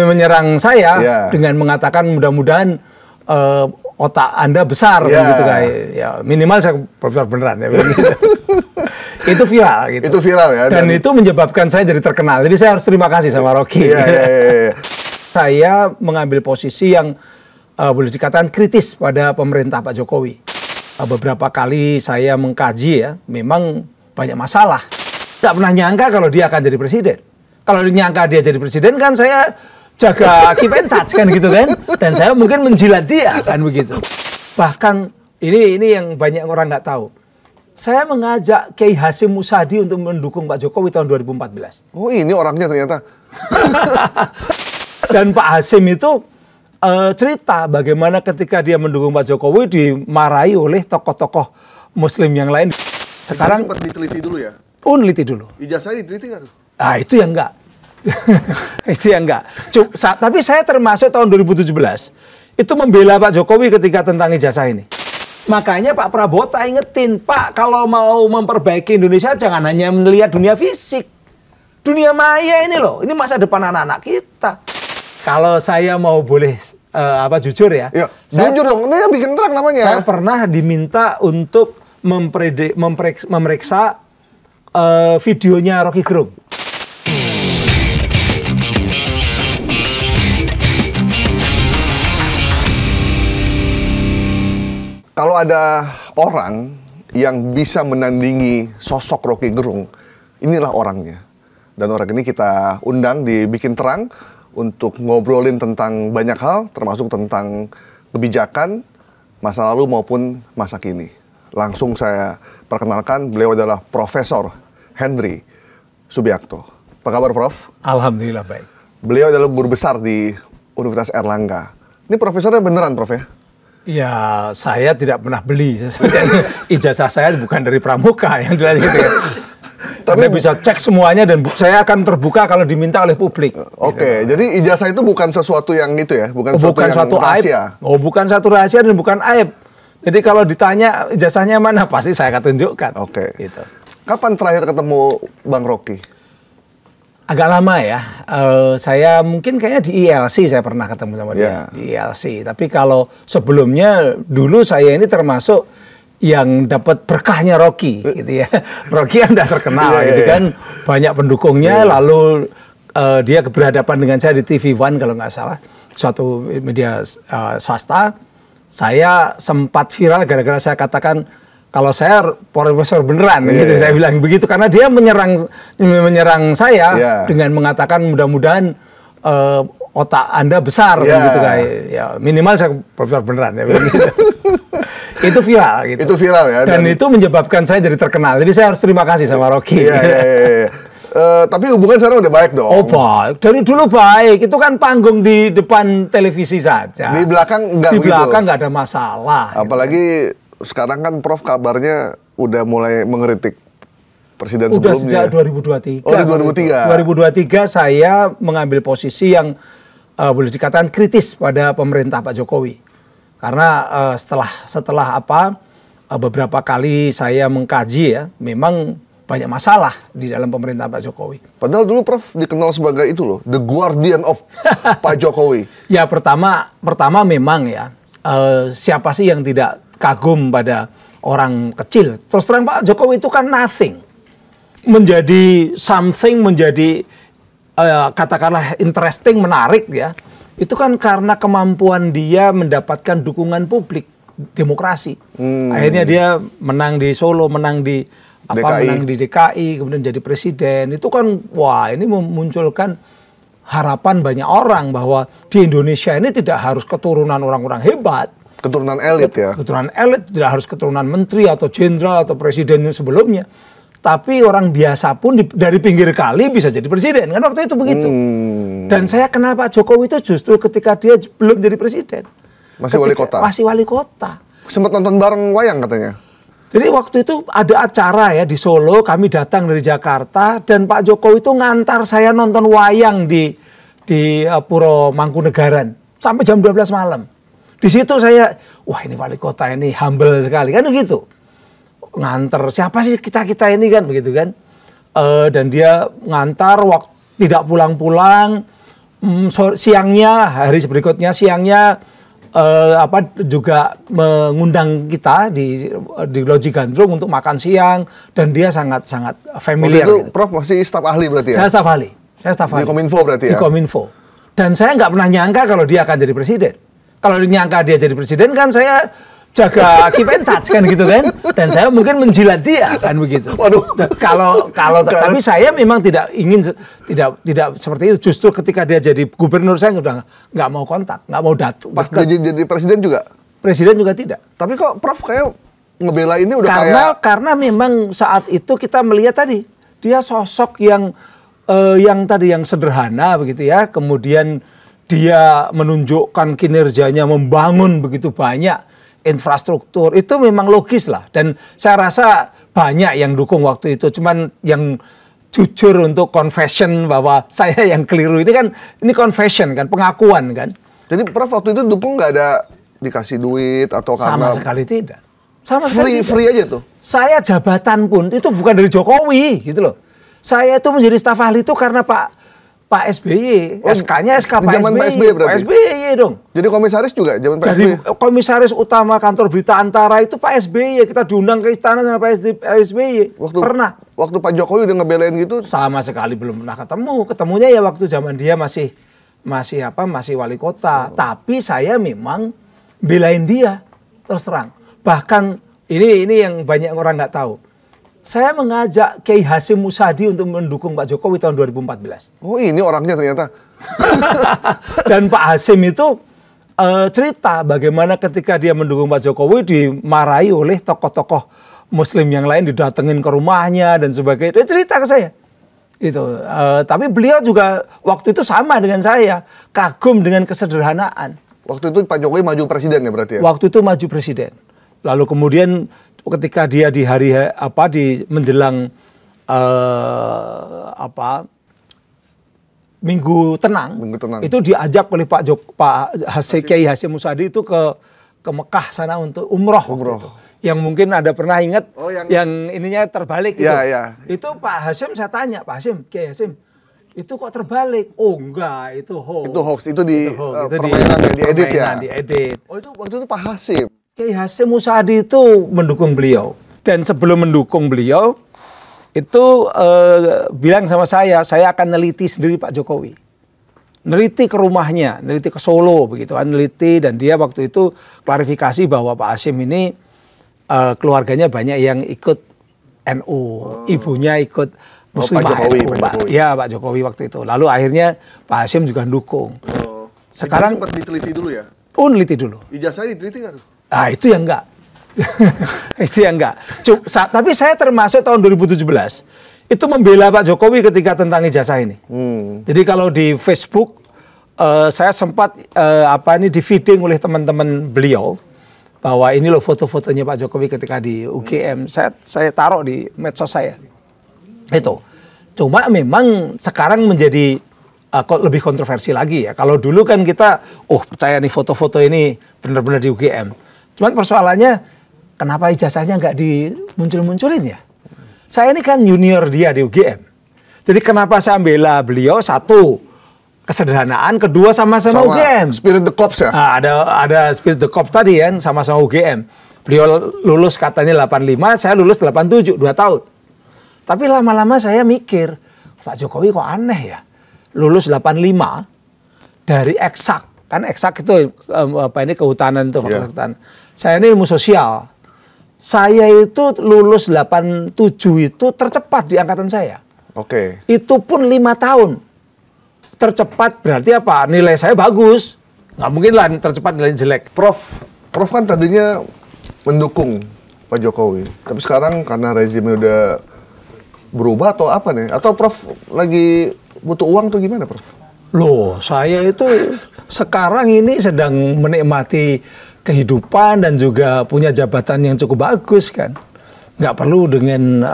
Menyerang saya dengan mengatakan mudah-mudahan otak Anda besar gitu kayak ya minimal saya profesor beneran ya begitu. Itu viral gitu. Itu viral ya. Dan itu menyebabkan saya jadi terkenal. Jadi saya harus terima kasih sama Rocky. Saya mengambil posisi yang boleh dikatakan kritis pada pemerintah Pak Jokowi. Beberapa kali saya mengkaji ya, memang banyak masalah. Tidak pernah nyangka kalau dia akan jadi presiden. Kalau nyangka dia jadi presiden kan saya jaga keep and touch kan gitu kan. Dan saya mungkin menjilat dia kan begitu. Bahkan ini yang banyak orang nggak tahu. Saya mengajak Kiai Hasyim Musadi untuk mendukung Pak Jokowi tahun 2014. Oh ini orangnya ternyata. Dan Pak Hasyim itu cerita bagaimana ketika dia mendukung Pak Jokowi dimarahi oleh tokoh-tokoh Muslim yang lain. Sekarang sempat diteliti dulu ya? Neliti dulu. Ijazahnya diteliti nggak tuh? Ah itu yang enggak. Itu yang enggak. Tapi saya termasuk tahun 2017 itu membela Pak Jokowi ketika tentang ijazah ini. Makanya Pak Prabowo tak ingetin, Pak kalau mau memperbaiki Indonesia jangan hanya melihat dunia fisik. Dunia maya ini loh, ini masa depan anak-anak kita. Kalau saya mau boleh jujur ya. Jujur dong, ini bikin terang namanya. Saya pernah diminta untuk memeriksa videonya Rocky Gerung. Kalau ada orang yang bisa menandingi sosok Rocky Gerung, inilah orangnya. Dan orang ini kita undang di Bikin Terang untuk ngobrolin tentang banyak hal, termasuk tentang kebijakan masa lalu maupun masa kini. Langsung saya perkenalkan, beliau adalah Profesor Henry Subiakto. Apa kabar, Prof? Alhamdulillah baik. Beliau adalah guru besar di Universitas Airlangga. Ini profesornya beneran, Prof ya? Ya, saya tidak pernah beli. Ijazah saya bukan dari Pramuka yang jelas gitu ya. Tapi bisa cek semuanya dan saya akan terbuka kalau diminta oleh publik. Oke, gitu. Jadi ijazah itu bukan sesuatu yang itu ya, bukan suatu rahasia. Bukan satu rahasia dan bukan aib. Jadi kalau ditanya ijazahnya mana, pasti saya akan tunjukkan. Oke. Gitu. Kapan terakhir ketemu Bang Rocky? Agak lama ya. Saya mungkin kayaknya di ILC saya pernah ketemu sama dia di ILC. Tapi kalau sebelumnya dulu saya ini termasuk yang dapat berkahnya Rocky gitu ya. Rocky kan udah terkenal gitu kan, banyak pendukungnya. Lalu dia berhadapan dengan saya di TV One kalau nggak salah, suatu media swasta. Saya sempat viral gara-gara saya katakan kalau saya profesor beneran gitu. Saya bilang begitu karena dia menyerang saya dengan mengatakan mudah-mudahan otak Anda besar gitu kayak ya minimal saya profesor beneran ya begitu. Itu viral gitu. Itu viral ya. Dan itu menyebabkan saya jadi terkenal. Jadi saya harus terima kasih sama Rocky. Tapi hubungan sekarang udah baik dong. Oh baik, dari dulu baik. Itu kan panggung di depan televisi saja. Di belakang enggak begitu. Di belakang nggak ada masalah. Apalagi sekarang kan Prof kabarnya udah mulai mengkritik presiden sebelumnya. Udah sejak 2023. Oh, di 2023. 2023 saya mengambil posisi yang boleh dikatakan kritis pada pemerintah Pak Jokowi. Karena setelah beberapa kali saya mengkaji ya, memang banyak masalah di dalam pemerintah Pak Jokowi. Padahal dulu Prof dikenal sebagai itu loh, the guardian of Pak Jokowi. Ya pertama memang ya, siapa sih yang tidak kagum pada orang kecil. Terus terang Pak Jokowi itu kan nothing. Menjadi something, menjadi katakanlah interesting, menarik ya. Itu kan karena kemampuan dia mendapatkan dukungan publik, demokrasi. Akhirnya dia menang di Solo, menang di DKI, kemudian jadi presiden. Itu kan wah ini memunculkan harapan banyak orang bahwa di Indonesia ini tidak harus keturunan orang-orang hebat. Keturunan elit ya? Keturunan elit, tidak harus keturunan menteri atau jenderal atau presiden yang sebelumnya. Tapi orang biasa pun dari pinggir kali bisa jadi presiden. Kan waktu itu begitu. Dan saya kenal Pak Jokowi itu justru ketika dia belum jadi presiden. Masih wali kota? Masih wali kota. Sempat nonton bareng wayang katanya? Jadi waktu itu ada acara ya di Solo, kami datang dari Jakarta. Dan Pak Jokowi itu ngantar saya nonton wayang di Puro Mangkunegaran. Sampai jam 12 malam. Di situ saya, wah ini wali kota ini humble sekali. Kan begitu. Nganter siapa sih kita ini kan begitu kan, dan dia ngantar tidak pulang-pulang siangnya, hari berikutnya siangnya juga mengundang kita di Loji Gandrung untuk makan siang, dan dia sangat familiar. Waktu itu gitu. Prof masih staf ahli berarti ya? Saya staf ahli. Di Kominfo berarti ya? Di Kominfo. Dan saya nggak pernah nyangka kalau dia akan jadi presiden. Kalau nyangka dia jadi presiden kan saya jaga keep in touch kan gitu kan, dan saya mungkin menjilat dia kan begitu. Waduh. Kalau tapi saya memang tidak ingin tidak seperti itu. Justru ketika dia jadi gubernur saya udah nggak mau kontak, nggak mau datang. Pas dia jadi presiden juga? Presiden juga tidak. Tapi kok Prof kayak ngebela ini udah karena memang saat itu kita melihat tadi dia sosok yang sederhana begitu ya, kemudian dia menunjukkan kinerjanya membangun begitu banyak infrastruktur, itu memang logis lah, dan saya rasa banyak yang dukung waktu itu. Cuman yang jujur untuk confession bahwa saya yang keliru ini confession kan, pengakuan kan. Jadi Prof waktu itu dukung nggak ada dikasih duit atau sama sekali tidak. Sama sekali free aja tuh. Saya jabatan pun itu bukan dari Jokowi gitu loh. Saya itu menjadi staf ahli itu karena Pak SBY, SK-nya SK Pak SBY. Pak SBY dong. Jadi komisaris juga zaman Pak SBY? Jadi komisaris utama kantor berita Antara itu Pak SBY. Kita diundang ke istana sama Pak SBY. Waktu Pak Jokowi udah ngebelain gitu? Sama sekali belum pernah ketemu. Ketemunya ya waktu zaman dia masih wali kota. Tapi saya memang belain dia, terus terang. Bahkan ini yang banyak orang nggak tahu. Saya mengajak Kiai Hasyim Musadi untuk mendukung Pak Jokowi tahun 2014. Oh, ini orangnya ternyata. Dan Pak Hasyim itu cerita bagaimana ketika dia mendukung Pak Jokowi dimarahi oleh tokoh-tokoh Muslim yang lain, didatengin ke rumahnya dan sebagainya. Dia cerita ke saya. Itu. Tapi beliau juga waktu itu sama dengan saya, kagum dengan kesederhanaan. Waktu itu Pak Jokowi maju presiden ya berarti ya? Waktu itu maju presiden. Lalu kemudian ketika dia di hari di menjelang Minggu Tenang, itu diajak oleh Kiai Hasyim Musadi itu ke Mekah sana untuk umroh. Yang mungkin ada pernah ingat yang ininya terbalik gitu. Ya. Itu Pak Hasyim, saya tanya, Pak Hasyim, Kiai Hasyim, itu kok terbalik? Oh enggak, itu hoax. Itu hoax, itu di permainan yang diedit ya? Diedit. Oh itu waktu itu Pak Hasyim? Kiai Hasyim Musadi itu mendukung beliau. Dan sebelum mendukung beliau, itu bilang sama saya akan neliti sendiri Pak Jokowi. Neliti ke rumahnya, neliti ke Solo begitu kan, neliti, dan dia waktu itu klarifikasi bahwa Pak Hasyim ini keluarganya banyak yang ikut NU, ibunya ikut Muslimah NU, Pak Jokowi waktu itu. Lalu akhirnya Pak Hasyim juga dukung. Sekarang sempat diteliti dulu ya? Neliti dulu. Ijazahnya diteliti nggak tuh? Nah itu yang enggak. Itu yang enggak. Tapi saya termasuk tahun 2017 itu membela Pak Jokowi ketika tentang ijazah ini. Jadi kalau di Facebook saya sempat di feeding oleh teman-teman beliau bahwa ini loh foto-fotonya Pak Jokowi ketika di UGM. Saya taruh di medsos saya. Itu. Cuma memang sekarang menjadi lebih kontroversi lagi ya. Kalau dulu kan kita percaya nih foto-foto ini benar-benar di UGM. Cuman persoalannya kenapa ijazahnya nggak dimuncul-munculin ya? Saya ini kan junior dia di UGM. Jadi kenapa saya bela beliau? Satu, kesederhanaan. Kedua, sama-sama UGM. Spirit the Corps ya? Nah, ada Spirit the Corps tadi kan, sama-sama UGM. Beliau lulus katanya 85, saya lulus 87, 2 tahun. Tapi lama-lama saya mikir, Pak Jokowi kok aneh ya? Lulus 85 dari eksak. Kan eksak itu kehutanan itu. Yeah. Saya ini ilmu sosial. Saya itu lulus 87 itu tercepat di angkatan saya. Oke. Itu pun 5 tahun. Tercepat berarti apa? Nilai saya bagus. Nggak mungkin lah tercepat nilai jelek. Prof kan tadinya mendukung Pak Jokowi. Tapi sekarang karena rezimnya udah berubah atau apa nih? Atau Prof lagi butuh uang tuh gimana, Prof? Loh, saya itu sekarang ini sedang menikmati kehidupan dan juga punya jabatan yang cukup bagus kan. Nggak perlu dengan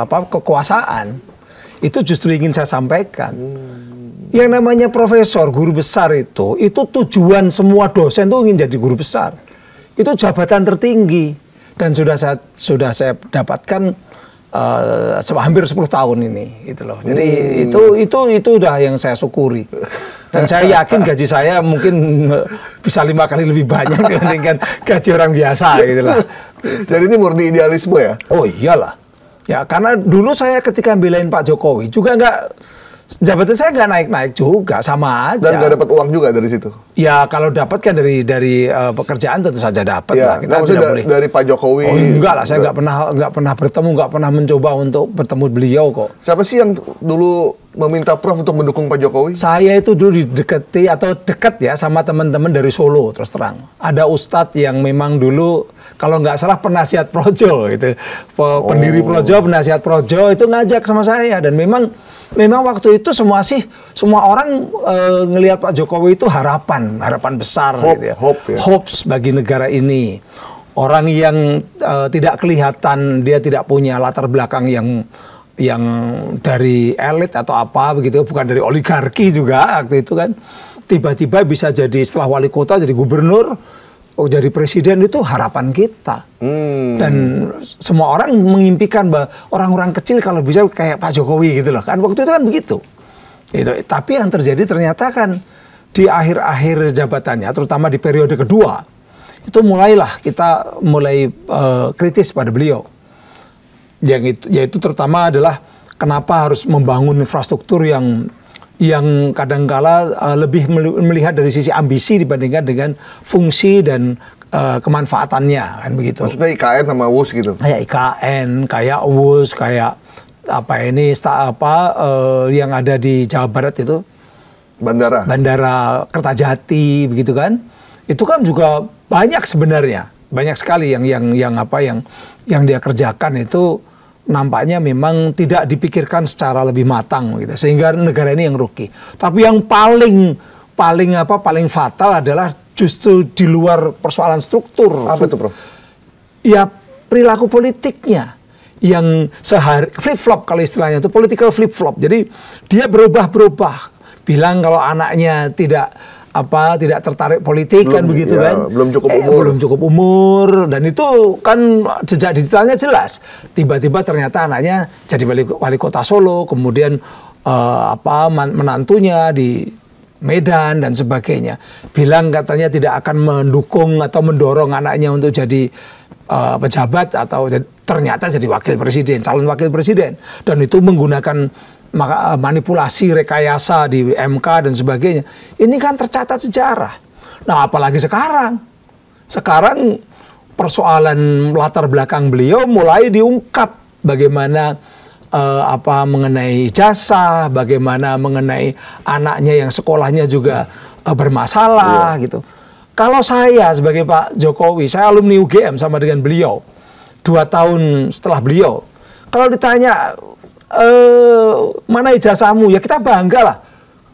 kekuasaan. Itu justru ingin saya sampaikan. Yang namanya profesor, guru besar itu tujuan semua dosen itu ingin jadi guru besar. Itu jabatan tertinggi. Dan sudah saya dapatkan hampir 10 tahun ini, itu loh. Jadi itu udah yang saya syukuri. Dan saya yakin gaji saya mungkin bisa 5 kali lebih banyak dibandingkan gaji orang biasa, gitu lah. Jadi ini murni idealisme ya? Oh iyalah. Ya karena dulu saya ketika belain Pak Jokowi juga jabatan saya nggak naik-naik juga, sama aja. Dan nggak dapat uang juga dari situ? Ya kalau dapat kan dari pekerjaan tentu saja dapat ya, lah. Kita tidak boleh. Dari Pak Jokowi? Oh enggak lah, saya nggak pernah bertemu, nggak pernah mencoba untuk bertemu beliau kok. Siapa sih yang dulu meminta Prof untuk mendukung Pak Jokowi? Saya itu dulu didekati atau dekat ya sama teman-teman dari Solo, terus terang. Ada ustadz yang memang dulu kalau nggak salah penasihat Projo gitu, pendiri Projo, penasihat Projo itu ngajak sama saya, dan memang waktu itu semua orang ngelihat Pak Jokowi itu harapan besar, gitu ya. Hopes bagi negara ini. Orang yang tidak kelihatan, dia tidak punya latar belakang yang dari elit atau apa begitu, bukan dari oligarki juga waktu itu kan, tiba-tiba bisa jadi setelah wali kota jadi gubernur, jadi presiden, itu harapan kita. Dan semua orang mengimpikan bahwa orang-orang kecil kalau bisa kayak Pak Jokowi gitu loh kan, waktu itu kan begitu. Tapi yang terjadi ternyata kan di akhir-akhir jabatannya, terutama di periode kedua, itu kita mulai kritis pada beliau. Yaitu terutama adalah kenapa harus membangun infrastruktur yang kadangkala lebih melihat dari sisi ambisi dibandingkan dengan fungsi dan kemanfaatannya, kan begitu. Maksudnya IKN sama WUS gitu? Kayak IKN, kayak WUS, kayak yang ada di Jawa Barat itu, Bandara Kertajati, begitu kan? Itu kan juga banyak sebenarnya, banyak sekali yang dia kerjakan itu. Nampaknya memang tidak dipikirkan secara lebih matang gitu, sehingga negara ini yang rugi. Tapi yang paling fatal adalah justru di luar persoalan struktur. Apa itu, Prof? Ya perilaku politiknya yang flip flop, kalau istilahnya itu political flip flop. Jadi dia berubah, bilang kalau anaknya tidak tertarik politik, kan begitu kan, belum cukup umur, dan itu kan jejak digitalnya jelas. Tiba-tiba ternyata anaknya jadi wali kota Solo, kemudian menantunya di Medan dan sebagainya, bilang katanya tidak akan mendukung atau mendorong anaknya untuk jadi pejabat, atau ternyata jadi calon wakil presiden, dan itu menggunakan manipulasi, rekayasa di MK dan sebagainya. Ini kan tercatat sejarah. Nah, apalagi sekarang persoalan latar belakang beliau mulai diungkap, bagaimana mengenai ijazah, bagaimana mengenai anaknya yang sekolahnya juga bermasalah gitu. Kalau saya sebagai Pak Jokowi, saya alumni UGM sama dengan beliau, 2 tahun setelah beliau, kalau ditanya mana ijazahmu, ya kita bangga lah.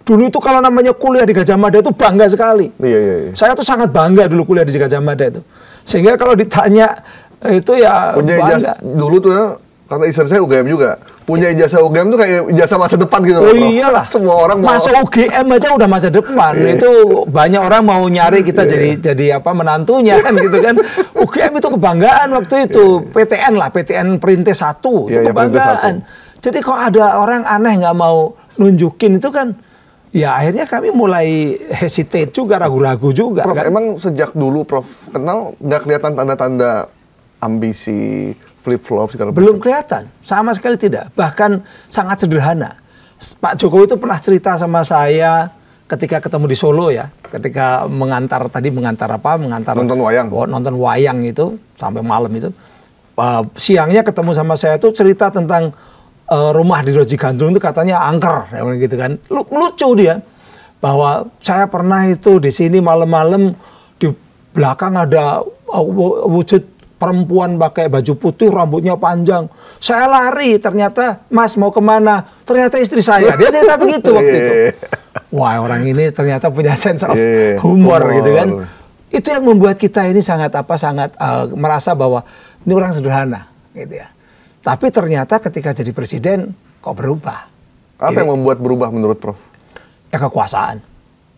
Dulu itu kalau namanya kuliah di Gajah Mada itu bangga sekali. Iya. Saya tuh sangat bangga dulu kuliah di Gajah Mada itu. Sehingga kalau ditanya itu ya punya ijazah dulu tuh ya, karena istri saya UGM juga. Punya ijazah UGM tuh kayak ijazah masa depan gitu. Oh iyalah. Semua orang mau. Masa UGM aja udah masa depan. Itu banyak orang mau nyari kita jadi menantunya kan gitu kan. UGM itu kebanggaan waktu itu. PTN Perintis 1 itu kebanggaan. Jadi kok ada orang aneh nggak mau nunjukin itu kan, ya akhirnya kami mulai hesitate juga, ragu-ragu juga. Prof, kan? emang sejak dulu Prof kenal nggak kelihatan tanda-tanda ambisi flip-flop segala macam? Belum kelihatan, sama sekali tidak. Bahkan sangat sederhana. Pak Jokowi itu pernah cerita sama saya ketika ketemu di Solo ya, ketika mengantar nonton wayang itu sampai malam itu. Siangnya ketemu sama saya tuh cerita tentang rumah di Roji Gandrung itu katanya angker, gitu kan. Lucu dia, bahwa saya pernah itu di sini malam-malam, di belakang ada wujud perempuan pakai baju putih, rambutnya panjang. Saya lari, ternyata Mas mau kemana? Ternyata istri saya. Dia cerita begitu waktu itu. Wah, orang ini ternyata punya sense of humor gitu kan. Itu yang membuat kita ini sangat merasa bahwa ini orang sederhana, gitu ya. Tapi ternyata ketika jadi presiden kok berubah. Apa yang membuat berubah menurut Prof? Ya kekuasaan.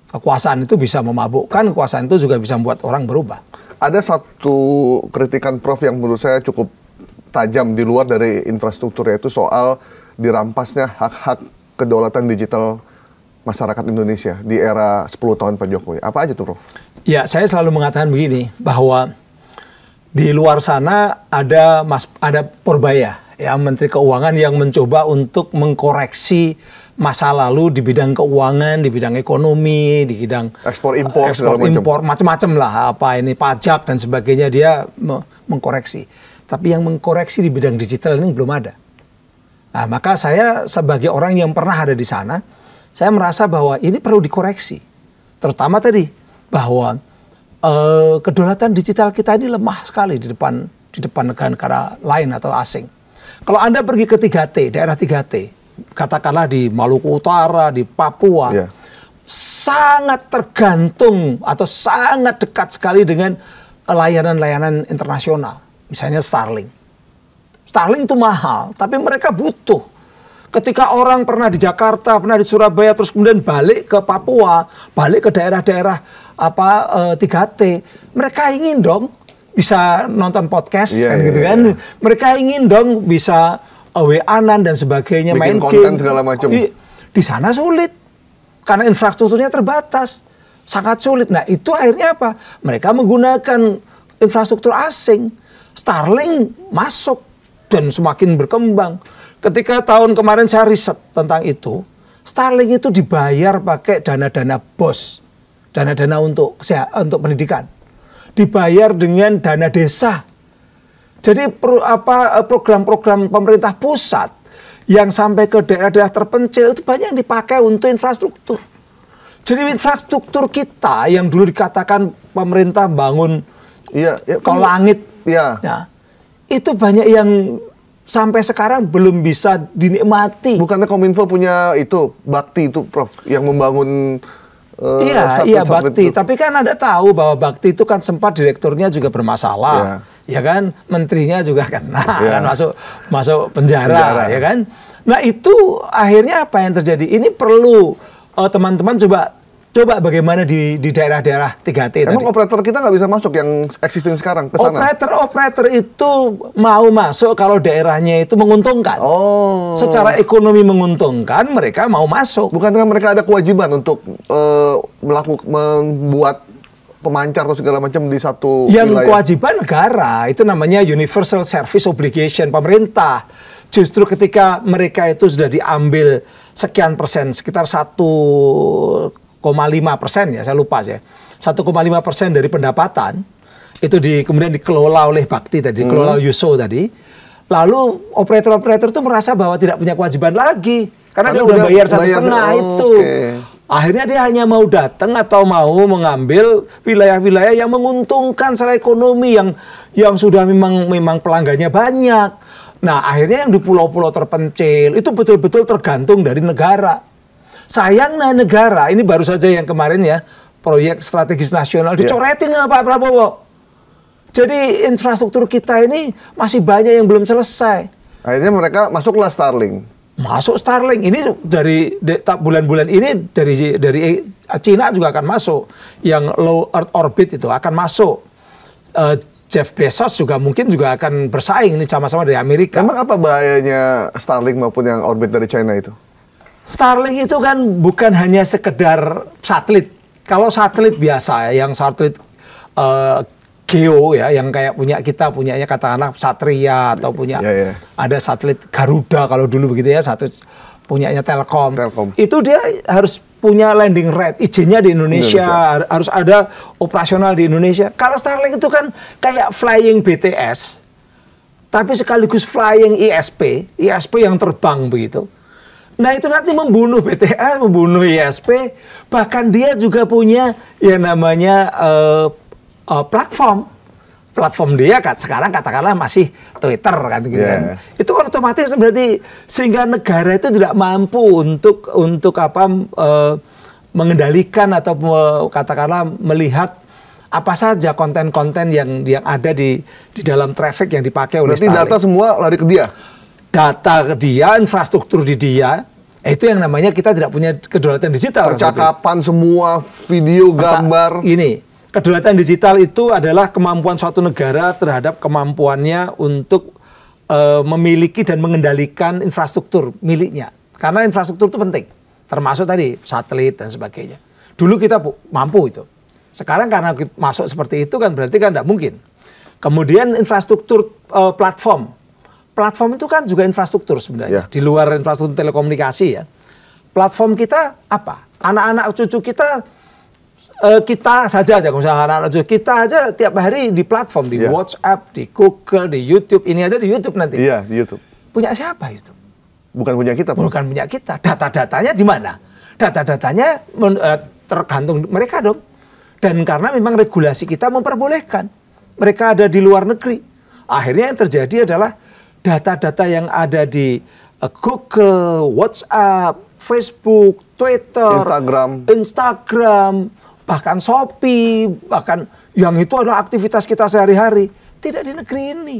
Kekuasaan itu bisa memabukkan, kekuasaan itu juga bisa membuat orang berubah. Ada satu kritikan Prof yang menurut saya cukup tajam di luar dari infrastruktur, yaitu soal dirampasnya hak-hak kedaulatan digital masyarakat Indonesia di era 10 tahun Pak Jokowi. Apa aja tuh, Prof? Ya, saya selalu mengatakan begini, bahwa di luar sana ada Purbaya, ya, Menteri Keuangan yang mencoba untuk mengkoreksi masa lalu di bidang keuangan, di bidang ekonomi, di bidang ekspor impor macam-macam lah, apa ini pajak dan sebagainya, dia mengkoreksi. Tapi yang mengkoreksi di bidang digital ini belum ada. Nah, maka saya sebagai orang yang pernah ada di sana, saya merasa bahwa ini perlu dikoreksi. Terutama tadi bahwa kedaulatan digital kita ini lemah sekali di depan negara-negara lain atau asing. Kalau Anda pergi ke 3T, daerah 3T, katakanlah di Maluku Utara, di Papua, sangat tergantung atau sangat dekat sekali dengan layanan-layanan internasional. Misalnya Starlink. Starlink itu mahal, tapi mereka butuh. Ketika orang pernah di Jakarta, pernah di Surabaya, terus kemudian balik ke Papua, balik ke daerah-daerah 3T, mereka ingin dong bisa nonton podcast, gitu kan. Mereka ingin dong bisa WA-an dan sebagainya, bikin main konten game segala macam. Di sana sulit karena infrastrukturnya terbatas, sangat sulit. Nah, itu akhirnya apa? Mereka menggunakan infrastruktur asing. Starlink masuk dan semakin berkembang. Ketika tahun kemarin saya riset tentang itu, Starlink itu dibayar pakai dana-dana BOS, dana-dana untuk pendidikan, dibayar dengan dana desa. Jadi program-program pemerintah pusat yang sampai ke daerah-daerah terpencil itu banyak yang dipakai untuk infrastruktur. Jadi infrastruktur kita yang dulu dikatakan pemerintah bangun tol langit, nah, itu banyak yang sampai sekarang belum bisa dinikmati. Bukannya Kominfo punya itu Bakti itu, Prof, yang membangun iya Bakti. Tapi kan Anda tahu bahwa Bakti itu kan sempat direkturnya juga bermasalah. Ya kan, menterinya juga kena, kan masuk penjara, ya kan. Nah, itu akhirnya apa yang terjadi? Ini perlu teman-teman coba bagaimana di daerah-daerah 3T tadi. Emang operator kita nggak bisa masuk yang existing sekarang ke sana? Operator itu mau masuk kalau daerahnya itu menguntungkan. Secara ekonomi menguntungkan, mereka mau masuk. Bukankah mereka ada kewajiban untuk membuat pemancar atau segala macam di satu wilayah? Kewajiban negara, itu namanya Universal Service Obligation pemerintah. Justru ketika mereka itu sudah diambil sekian persen, sekitar 1,5% ya, saya lupa ya, 1,5% dari pendapatan itu kemudian dikelola oleh Bakti tadi, dikelola USO tadi. Lalu operator-operator itu merasa bahwa tidak punya kewajiban lagi karena dia udah bayar 1,5 itu. Akhirnya dia hanya mau datang atau mau mengambil wilayah-wilayah yang menguntungkan secara ekonomi, yang sudah memang pelanggannya banyak. Nah, akhirnya yang di pulau-pulau terpencil itu betul-betul tergantung dari negara. Sayangnya negara, ini baru saja yang kemarin ya, proyek strategis nasional dicoretin sama Pak Prabowo. Jadi infrastruktur kita ini masih banyak yang belum selesai. Akhirnya mereka masuklah Starlink. Masuk Starlink ini dari bulan-bulan ini dari Cina juga akan masuk, yang low Earth orbit itu akan masuk. Jeff Bezos juga mungkin akan bersaing ini sama-sama dari Amerika. Emang apa bahayanya Starlink maupun yang orbit dari China itu? Starlink itu kan bukan hanya sekedar satelit. Kalau satelit biasa, yang satelit geo ya, yang kayak punyanya katakanlah Satria atau punya ada satelit Garuda kalau dulu begitu ya, satelit punyanya Telkom. Itu dia harus punya landing rate, izinnya di Indonesia. Harus ada operasional di Indonesia. Kalau Starlink itu kan kayak flying BTS, tapi sekaligus flying ISP yang terbang begitu. Nah, itu nanti membunuh BTS, membunuh ISP, bahkan dia juga punya yang namanya platform dia sekarang katakanlah masih Twitter kan gitu kan. Itu kan otomatis berarti sehingga negara itu tidak mampu untuk mengendalikan atau katakanlah melihat apa saja konten-konten yang ada di dalam traffic yang dipakai oleh Starlink. Berarti data semua lari ke dia. Data ke dia, infrastruktur di dia. Itu yang namanya kita tidak punya kedaulatan digital. Percakapan semua, video, gambar. Ini kedaulatan digital itu adalah kemampuan suatu negara terhadap kemampuannya untuk memiliki dan mengendalikan infrastruktur miliknya. Karena infrastruktur itu penting. Termasuk tadi satelit dan sebagainya. Dulu kita mampu itu. Sekarang karena masuk seperti itu kan berarti kan tidak mungkin. Kemudian infrastruktur platform. Platform itu kan juga infrastruktur sebenarnya. Di luar infrastruktur telekomunikasi ya. Platform kita apa? Anak-anak cucu kita saja misalnya anak-anak cucu kita aja tiap hari di platform, di WhatsApp, di Google, di YouTube. Ini aja di YouTube nanti. Iya, di YouTube. Punya siapa itu? Bukan punya kita. Bukan punya kita. Data-datanya di mana? Data-datanya tergantung mereka dong. Dan karena memang regulasi kita memperbolehkan. Mereka ada di luar negeri. Akhirnya yang terjadi adalah data-data yang ada di Google, WhatsApp, Facebook, Twitter, Instagram, bahkan Shopee, bahkan yang itu adalah aktivitas kita sehari-hari. Tidak di negeri ini.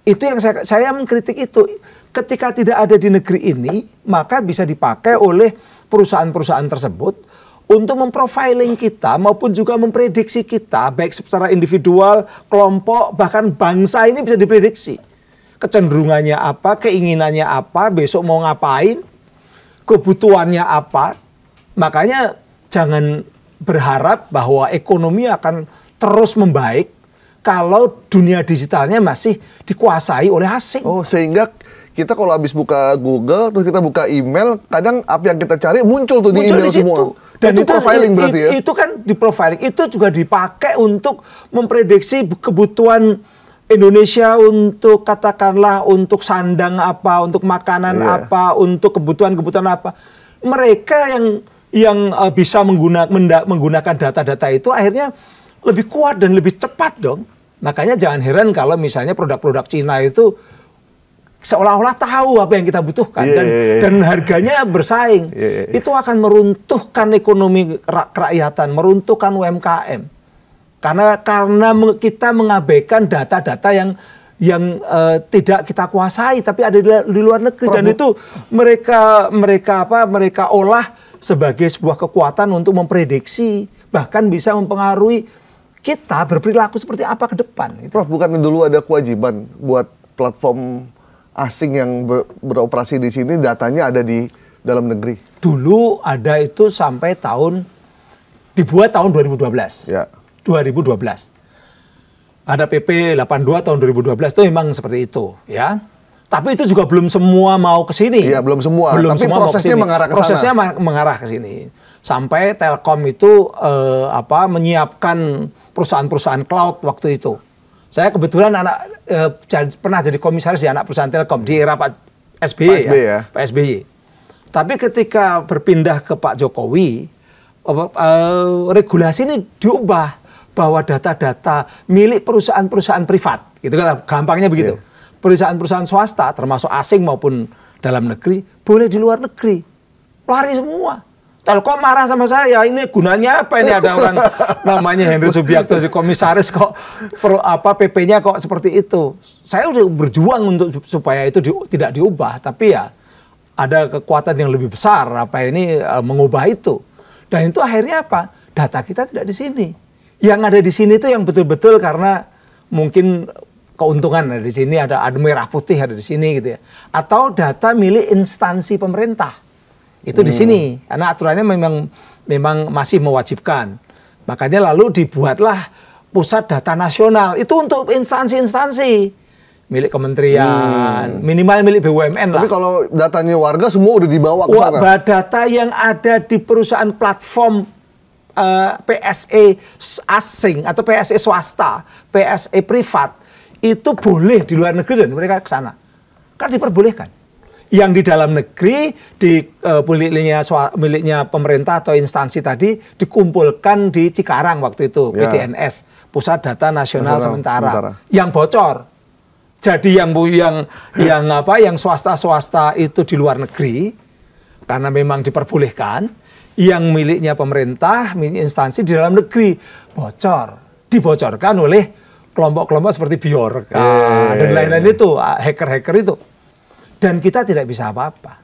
Itu yang saya mengkritik itu. Ketika tidak ada di negeri ini, maka bisa dipakai oleh perusahaan-perusahaan tersebut untuk memprofiling kita maupun juga memprediksi kita, baik secara individual, kelompok, bahkan bangsa ini bisa diprediksi. Kecenderungannya apa, keinginannya apa, besok mau ngapain, kebutuhannya apa. Makanya jangan berharap bahwa ekonomi akan terus membaik kalau dunia digitalnya masih dikuasai oleh asing. Oh, sehingga kita kalau habis buka Google, terus kita buka email, kadang apa yang kita cari muncul tuh di email semua. Dan itu profiling berarti ya? Itu kan di profiling, itu juga dipakai untuk memprediksi kebutuhan Indonesia untuk katakanlah untuk sandang apa, untuk makanan apa, untuk kebutuhan-kebutuhan apa. Mereka yang bisa menggunakan data-data itu akhirnya lebih kuat dan lebih cepat dong. Makanya jangan heran kalau misalnya produk-produk Cina itu seolah-olah tahu apa yang kita butuhkan dan harganya bersaing. Itu akan meruntuhkan ekonomi kerakyatan, meruntuhkan UMKM. Karena kita mengabaikan data-data yang tidak kita kuasai tapi ada di luar negeri dan itu mereka olah sebagai sebuah kekuatan untuk memprediksi, bahkan bisa mempengaruhi kita berperilaku seperti apa ke depan. Gitu. Prof, bukan dulu ada kewajiban buat platform asing yang beroperasi di sini datanya ada di dalam negeri? Dulu ada itu sampai dibuat tahun 2012. Ya. 2012. Ada PP 82 tahun 2012 itu memang seperti itu, ya. Tapi itu juga belum semua mau ke sini. Iya, belum semua. Belum tapi semua prosesnya mengarah ke sana. Prosesnya mengarah ke sini. Sampai Telkom itu menyiapkan perusahaan-perusahaan cloud waktu itu. Saya kebetulan pernah jadi komisaris di anak perusahaan Telkom di era Pak SBY. Pak SBY. Tapi ketika berpindah ke Pak Jokowi, regulasi ini diubah bahwa data-data milik perusahaan-perusahaan privat, gitu kan, gampangnya begitu. Perusahaan-perusahaan swasta, termasuk asing maupun dalam negeri, boleh di luar negeri. Lari semua. Telkom marah sama saya, ini gunanya apa ini ada orang namanya Henry Subiakto di komisaris kok PP-nya kok seperti itu. Saya udah berjuang untuk supaya itu tidak diubah, tapi ya ada kekuatan yang lebih besar mengubah itu. Dan itu akhirnya apa? Data kita tidak di sini. Yang ada di sini itu yang betul-betul karena mungkin keuntungan ada di sini, ada merah putih ada di sini gitu ya. Atau data milik instansi pemerintah. Itu di sini, karena aturannya memang masih mewajibkan. Makanya lalu dibuatlah pusat data nasional. Itu untuk instansi-instansi milik kementerian, minimal milik BUMN lah. Tapi kalau datanya warga semua udah dibawa ke sana. Data yang ada di perusahaan platform PSE asing atau PSE swasta, PSE privat itu boleh di luar negeri dan mereka ke sana. Kan diperbolehkan. Yang di dalam negeri di miliknya pemerintah atau instansi tadi dikumpulkan di Cikarang waktu itu, PDNS, Pusat Data Nasional Sementara yang bocor. Jadi yang swasta-swasta itu di luar negeri karena memang diperbolehkan, yang miliknya pemerintah, milik instansi di dalam negeri bocor, dibocorkan oleh kelompok-kelompok seperti Bjorka dan lain-lain itu, hacker-hacker itu. Dan kita tidak bisa apa-apa.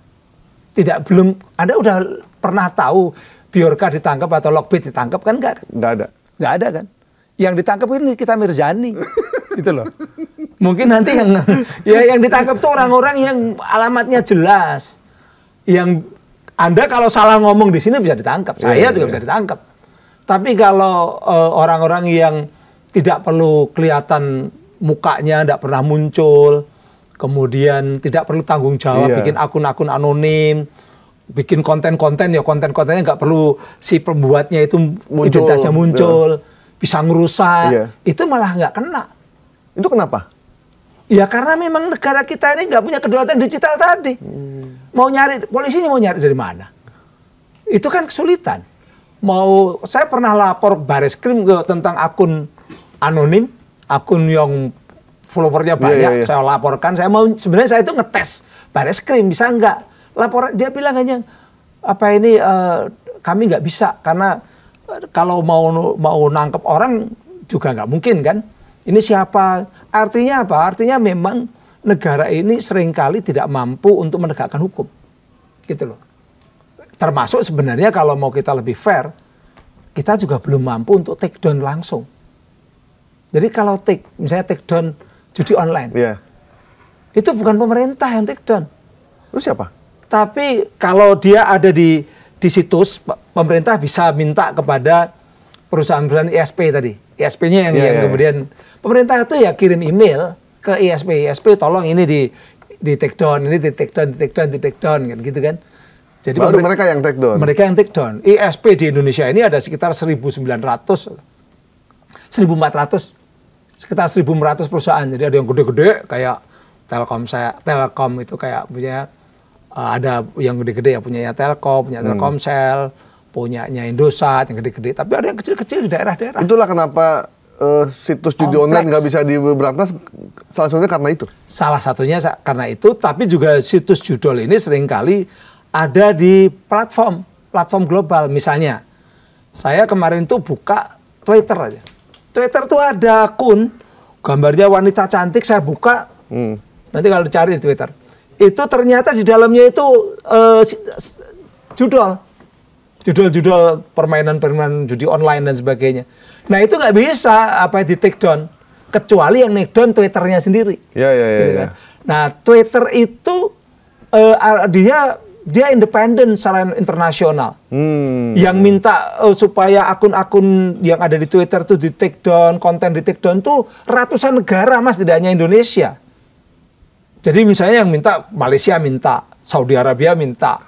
Anda udah pernah tahu Bjorka ditangkap atau Lockbit ditangkap kan? Nggak ada kan? Yang ditangkap ini kita Mirzani, gitu loh. Mungkin nanti yang ditangkap tuh orang-orang yang alamatnya jelas. Yang Anda kalau salah ngomong di sini bisa ditangkap, saya juga bisa ditangkap. Tapi kalau orang-orang yang tidak perlu kelihatan mukanya, tidak pernah muncul, kemudian tidak perlu tanggung jawab, bikin akun-akun anonim, bikin konten-konten, ya konten-kontennya nggak perlu si pembuatnya itu identitasnya muncul, bisa ngerusak, itu malah nggak kena. Itu kenapa? Ya karena memang negara kita ini nggak punya kedaulatan digital tadi. Mau nyari, polisinya mau nyari dari mana? Itu kan kesulitan. Saya pernah lapor Bareskrim tentang akun anonim, akun yang followernya banyak, saya laporkan. Sebenarnya saya itu ngetes Bareskrim bisa nggak? Laporan dia bilang hanya kami nggak bisa karena kalau mau nangkep orang juga nggak mungkin kan. Ini siapa? Artinya apa? Artinya memang negara ini seringkali tidak mampu untuk menegakkan hukum. Gitu loh. Termasuk sebenarnya kalau mau kita lebih fair, kita juga belum mampu untuk take down langsung. Jadi kalau misalnya take down judi online, itu bukan pemerintah yang take down. Itu siapa? Tapi kalau dia ada di situs, pemerintah bisa minta kepada perusahaan-perusahaan ISP tadi. ISP-nya yang kemudian pemerintah itu ya kirim email ke ISP tolong ini di take down, ini di take down kan gitu kan. Jadi baru mereka yang take down. Mereka yang take down. ISP di Indonesia ini ada sekitar 1.400 perusahaan. Jadi ada yang gede-gede kayak Telkom itu kayak punya ada yang gede-gede ya punya Telkom, punya Telkomsel, punyanya Indosat yang gede-gede. Tapi ada yang kecil-kecil di daerah-daerah. Itulah kenapa situs judi online nggak bisa diberantas, salah satunya karena itu. Salah satunya karena itu, tapi juga situs judul ini seringkali ada di platform global. Misalnya, saya kemarin tuh buka Twitter aja. Twitter tuh ada akun, gambarnya wanita cantik, saya buka. Nanti kalau dicari di Twitter, itu ternyata di dalamnya itu judul permainan judi online dan sebagainya. Nah itu nggak bisa di take down, kecuali yang take down Twitternya sendiri. Gitu kan? Nah Twitter itu dia independen secara internasional. Yang minta supaya akun-akun yang ada di Twitter tuh di take down, konten di take down tuh ratusan negara Mas, tidak hanya Indonesia. Jadi misalnya yang minta Malaysia minta, Saudi Arabia minta,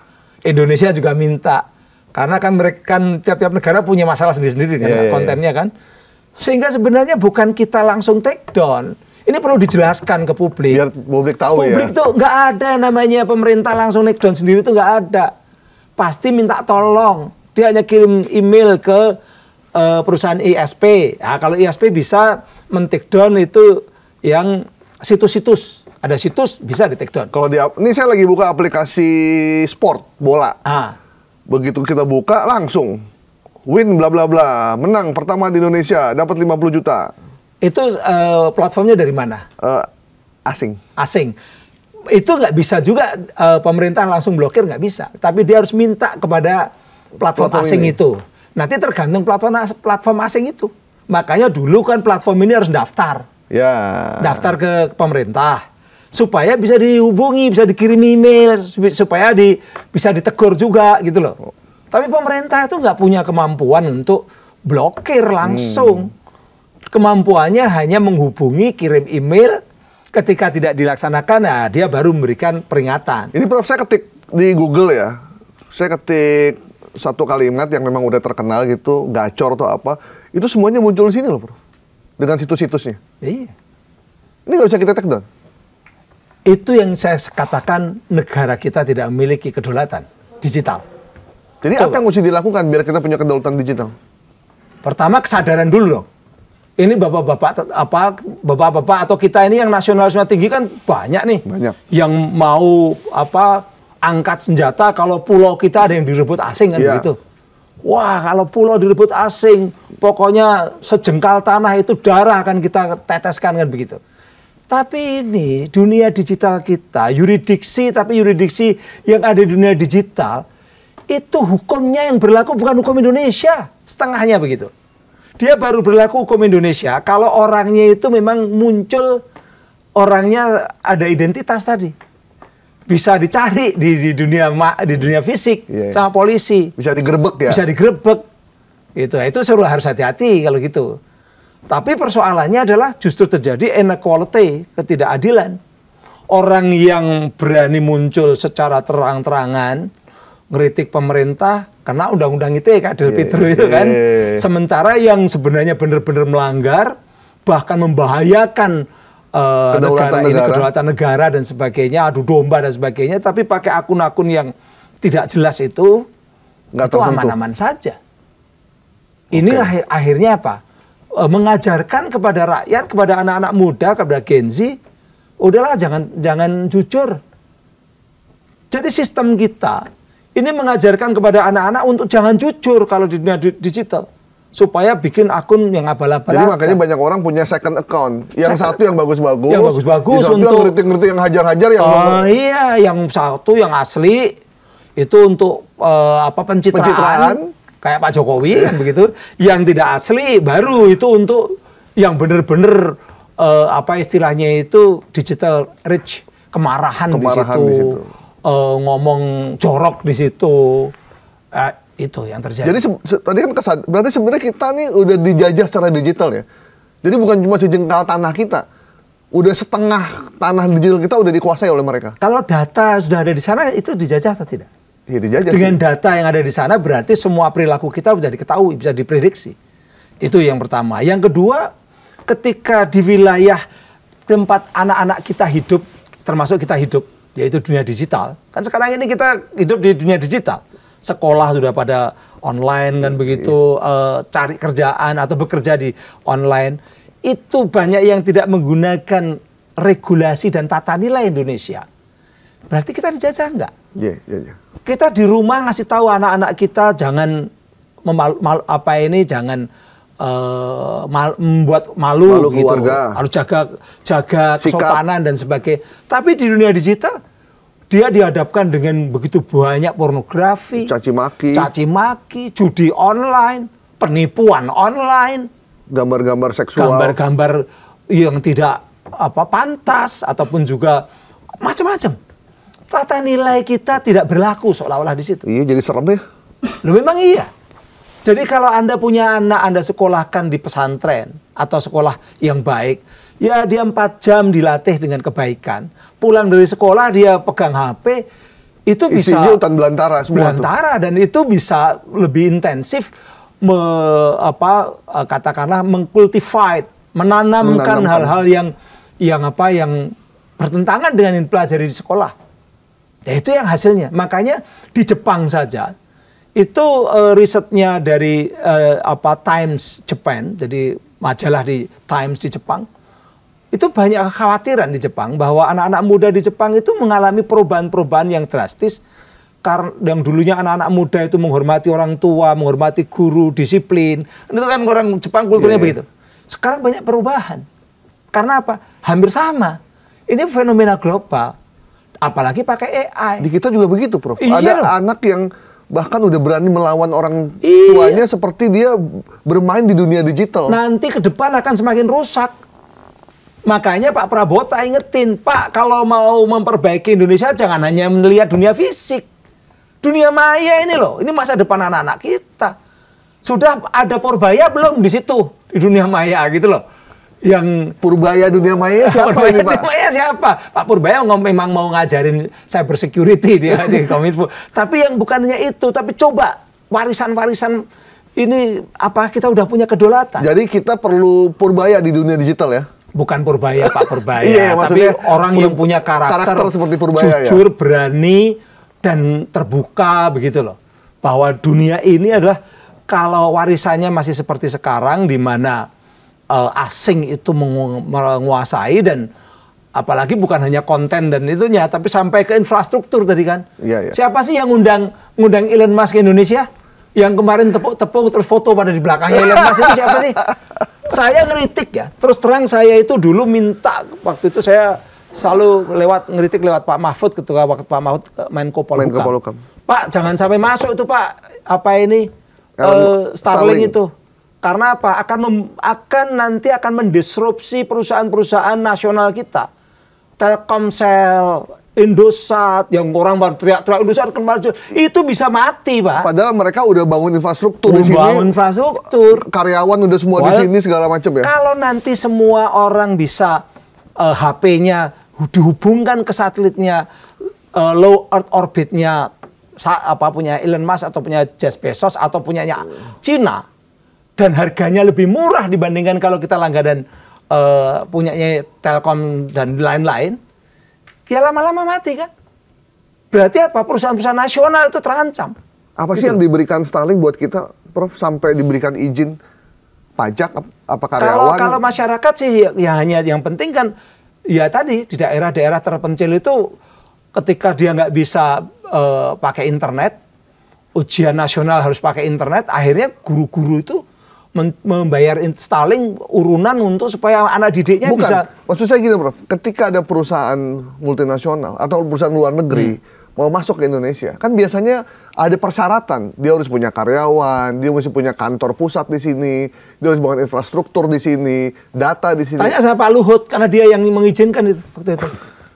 Indonesia juga minta. Karena kan mereka kan tiap-tiap negara punya masalah sendiri-sendiri kan kontennya kan. Sehingga sebenarnya bukan kita langsung take down. Ini perlu dijelaskan ke publik. Biar publik tahu publik tuh nggak ada namanya pemerintah langsung take down sendiri, tuh nggak ada. Pasti minta tolong. Dia hanya kirim email ke perusahaan ISP. Nah, kalau ISP bisa men-take down itu yang situs-situs. Ada situs bisa di take down. Kalau ini saya lagi buka aplikasi sport bola. Begitu kita buka langsung win bla bla bla, menang pertama di Indonesia, dapat 50 juta. Itu platformnya dari mana? Asing. Itu nggak bisa juga pemerintah langsung blokir, nggak bisa. Tapi dia harus minta kepada platform asing itu. Nanti tergantung platform asing itu. Makanya dulu kan platform ini harus daftar. Daftar ke pemerintah. Supaya bisa dihubungi, bisa dikirim email, supaya bisa ditegur juga gitu loh. Tapi pemerintah itu nggak punya kemampuan untuk blokir langsung. Kemampuannya hanya menghubungi, kirim email, ketika tidak dilaksanakan, nah dia baru memberikan peringatan. Ini Prof, saya ketik di Google ya, saya ketik satu kalimat yang memang udah terkenal gitu, gacor atau apa, itu semuanya muncul di sini loh Prof, dengan situs-situsnya. Iya. Ini nggak bisa kita take down. Itu yang saya katakan negara kita tidak memiliki kedaulatan digital. Jadi apa yang mesti dilakukan biar kita punya kedaulatan digital? Pertama kesadaran dulu dong. Ini bapak-bapak atau kita ini yang nasionalisme tinggi kan banyak nih. Banyak. Yang mau angkat senjata kalau pulau kita ada yang direbut asing kan begitu. Wah, kalau pulau direbut asing, pokoknya sejengkal tanah itu darah akan kita teteskan kan begitu. Tapi ini dunia digital kita, yuridiksi yang ada di dunia digital, itu hukumnya yang berlaku bukan hukum Indonesia, setengahnya begitu. Dia baru berlaku hukum Indonesia kalau orangnya itu memang muncul orangnya ada identitas tadi. Bisa dicari di dunia fisik sama polisi. Bisa digerebek ya? Bisa digerebek. Itu harus hati-hati kalau gitu. Tapi persoalannya adalah justru terjadi inequality, ketidakadilan. Orang yang berani muncul secara terang-terangan, ngeritik pemerintah, karena undang-undang ITE, Kak Del Pitro itu kan. Sementara yang sebenarnya benar-benar melanggar, bahkan membahayakan kedaulatan negara dan sebagainya, adu domba dan sebagainya, tapi pakai akun-akun yang tidak jelas itu aman-aman saja. Inilah akhirnya apa? Mengajarkan kepada rakyat, kepada anak-anak muda, kepada Gen Z, udahlah jangan jujur. Jadi sistem kita ini mengajarkan kepada anak-anak untuk jangan jujur kalau di dunia digital. Supaya bikin akun yang abal-abal. Jadi makanya banyak orang punya second account. Yang satu yang bagus-bagus. Yang bagus-bagus untuk yang ngerti-ngerti, yang hajar-hajar, yang iya, yang satu yang asli itu untuk pencitraan. Kayak Pak Jokowi kan begitu. Yang tidak asli baru itu untuk yang benar-benar istilahnya itu digital rich, kemarahan di situ. Ngomong jorok di situ. Itu yang terjadi. Jadi tadi kan berarti sebenarnya kita nih udah dijajah secara digital ya. Jadi bukan cuma sejengkal tanah kita. Udah setengah tanah digital kita udah dikuasai oleh mereka. Kalau data sudah ada di sana itu dijajah atau tidak? Iya, dijajah. Dengan data yang ada di sana berarti semua perilaku kita bisa diketahui, bisa diprediksi. Itu yang pertama. Yang kedua, ketika di wilayah tempat anak-anak kita hidup, termasuk kita hidup, yaitu dunia digital. Kan sekarang ini kita hidup di dunia digital. Sekolah sudah pada online kan begitu, cari kerjaan atau bekerja di online. Itu banyak yang tidak menggunakan regulasi dan tata nilai Indonesia. Berarti kita dijajah enggak? Iya. Kita di rumah ngasih tahu anak-anak kita jangan jangan membuat malu gitu. Keluarga. Harus jaga kesopanan dan sebagainya. Tapi di dunia digital dia dihadapkan dengan begitu banyak pornografi, caci maki, judi online, penipuan online, gambar-gambar seksual, gambar-gambar yang tidak pantas ataupun juga macam-macam. Tata nilai kita tidak berlaku seolah-olah di situ. Iya, jadi serem ya. Loh memang iya. Jadi kalau Anda punya anak, Anda sekolahkan di pesantren atau sekolah yang baik, ya dia 4 jam dilatih dengan kebaikan. Pulang dari sekolah dia pegang HP, itu bisa isinya hutan belantara semua. Dan itu bisa lebih intensif katakanlah mengkultivate, menanamkan hal-hal yang bertentangan dengan yang dipelajari di sekolah. Ya itu yang hasilnya. Makanya di Jepang saja itu risetnya dari Times Japan, jadi majalah di Times di Jepang. Itu banyak kekhawatiran di Jepang bahwa anak-anak muda di Jepang itu mengalami perubahan-perubahan yang drastis. Karena yang dulunya anak-anak muda itu menghormati orang tua, menghormati guru, disiplin. Itu kan orang Jepang kulturnya begitu. Sekarang banyak perubahan. Karena apa? Hampir sama. Ini fenomena global. Apalagi pakai AI. Di kita juga begitu, Prof. Iya ada loh. anak yang bahkan udah berani melawan orang tuanya seperti dia bermain di dunia digital. Nanti ke depan akan semakin rusak. Makanya Pak Prabowo tak ingetin, Pak, kalau mau memperbaiki Indonesia jangan hanya melihat dunia fisik. Dunia maya ini loh, ini masa depan anak-anak kita. Sudah ada Purbaya belum di situ, di dunia maya gitu loh. Yang Purbaya dunia maya siapa ini, Pak? Dunia maya siapa? Pak Purbaya memang mau ngajarin cyber security dia di Kominfo. Tapi yang bukannya itu, tapi coba warisan-warisan ini kita udah punya kedaulatan. Jadi kita perlu Purbaya di dunia digital ya? Bukan Purbaya, Pak Purbaya. Iya, tapi orang yang punya karakter seperti Purbaya, jujur, berani, dan terbuka begitu loh. Bahwa dunia ini adalah kalau warisannya masih seperti sekarang di mana asing itu menguasai dan apalagi bukan hanya konten dan itunya tapi sampai ke infrastruktur tadi kan. Iya. Siapa sih yang ngundang Elon Musk ke Indonesia? Yang kemarin tepuk-tepuk terus foto pada di belakangnya Elon Musk itu siapa sih? Saya ngeritik ya. Terus terang saya itu dulu minta waktu itu saya selalu ngeritik lewat Pak Mahfud ketika waktu Pak Mahfud Menko Polhukam. Pak jangan sampai masuk itu Pak Starlink itu. Karena apa? Akan nanti mendisrupsi perusahaan-perusahaan nasional kita. Telkomsel, Indosat, yang orang baru teriak-teriak Indosat kan maju, itu bisa mati, Pak. Padahal mereka udah bangun infrastruktur di sini. Bangun infrastruktur. Karyawan udah semua di sini segala macam ya. Kalau nanti semua orang bisa HP-nya dihubungkan ke satelitnya, low Earth orbitnya punya Elon Musk atau punya Jeff Bezos atau punyanya Cina, dan harganya lebih murah dibandingkan kalau kita langganan punyanya Telkom dan lain-lain, ya lama-lama mati kan. Berarti apa? Perusahaan-perusahaan nasional itu terancam. Apa sih yang diberikan Starlink buat kita, Prof, sampai diberikan izin pajak apa karyawan? Kalau masyarakat sih ya hanya yang penting kan ya tadi di daerah-daerah terpencil itu ketika dia nggak bisa pakai internet, ujian nasional harus pakai internet, akhirnya guru-guru itu membayar Starlink urunan untuk supaya anak didiknya bisa. Maksud saya gini, Prof, ketika ada perusahaan multinasional atau perusahaan luar negeri mau masuk ke Indonesia, kan biasanya ada persyaratan. Dia harus punya karyawan, dia mesti punya kantor pusat di sini, dia harus bangun infrastruktur di sini, data di sini. Tanya sama Pak Luhut, karena dia yang mengizinkan itu waktu itu.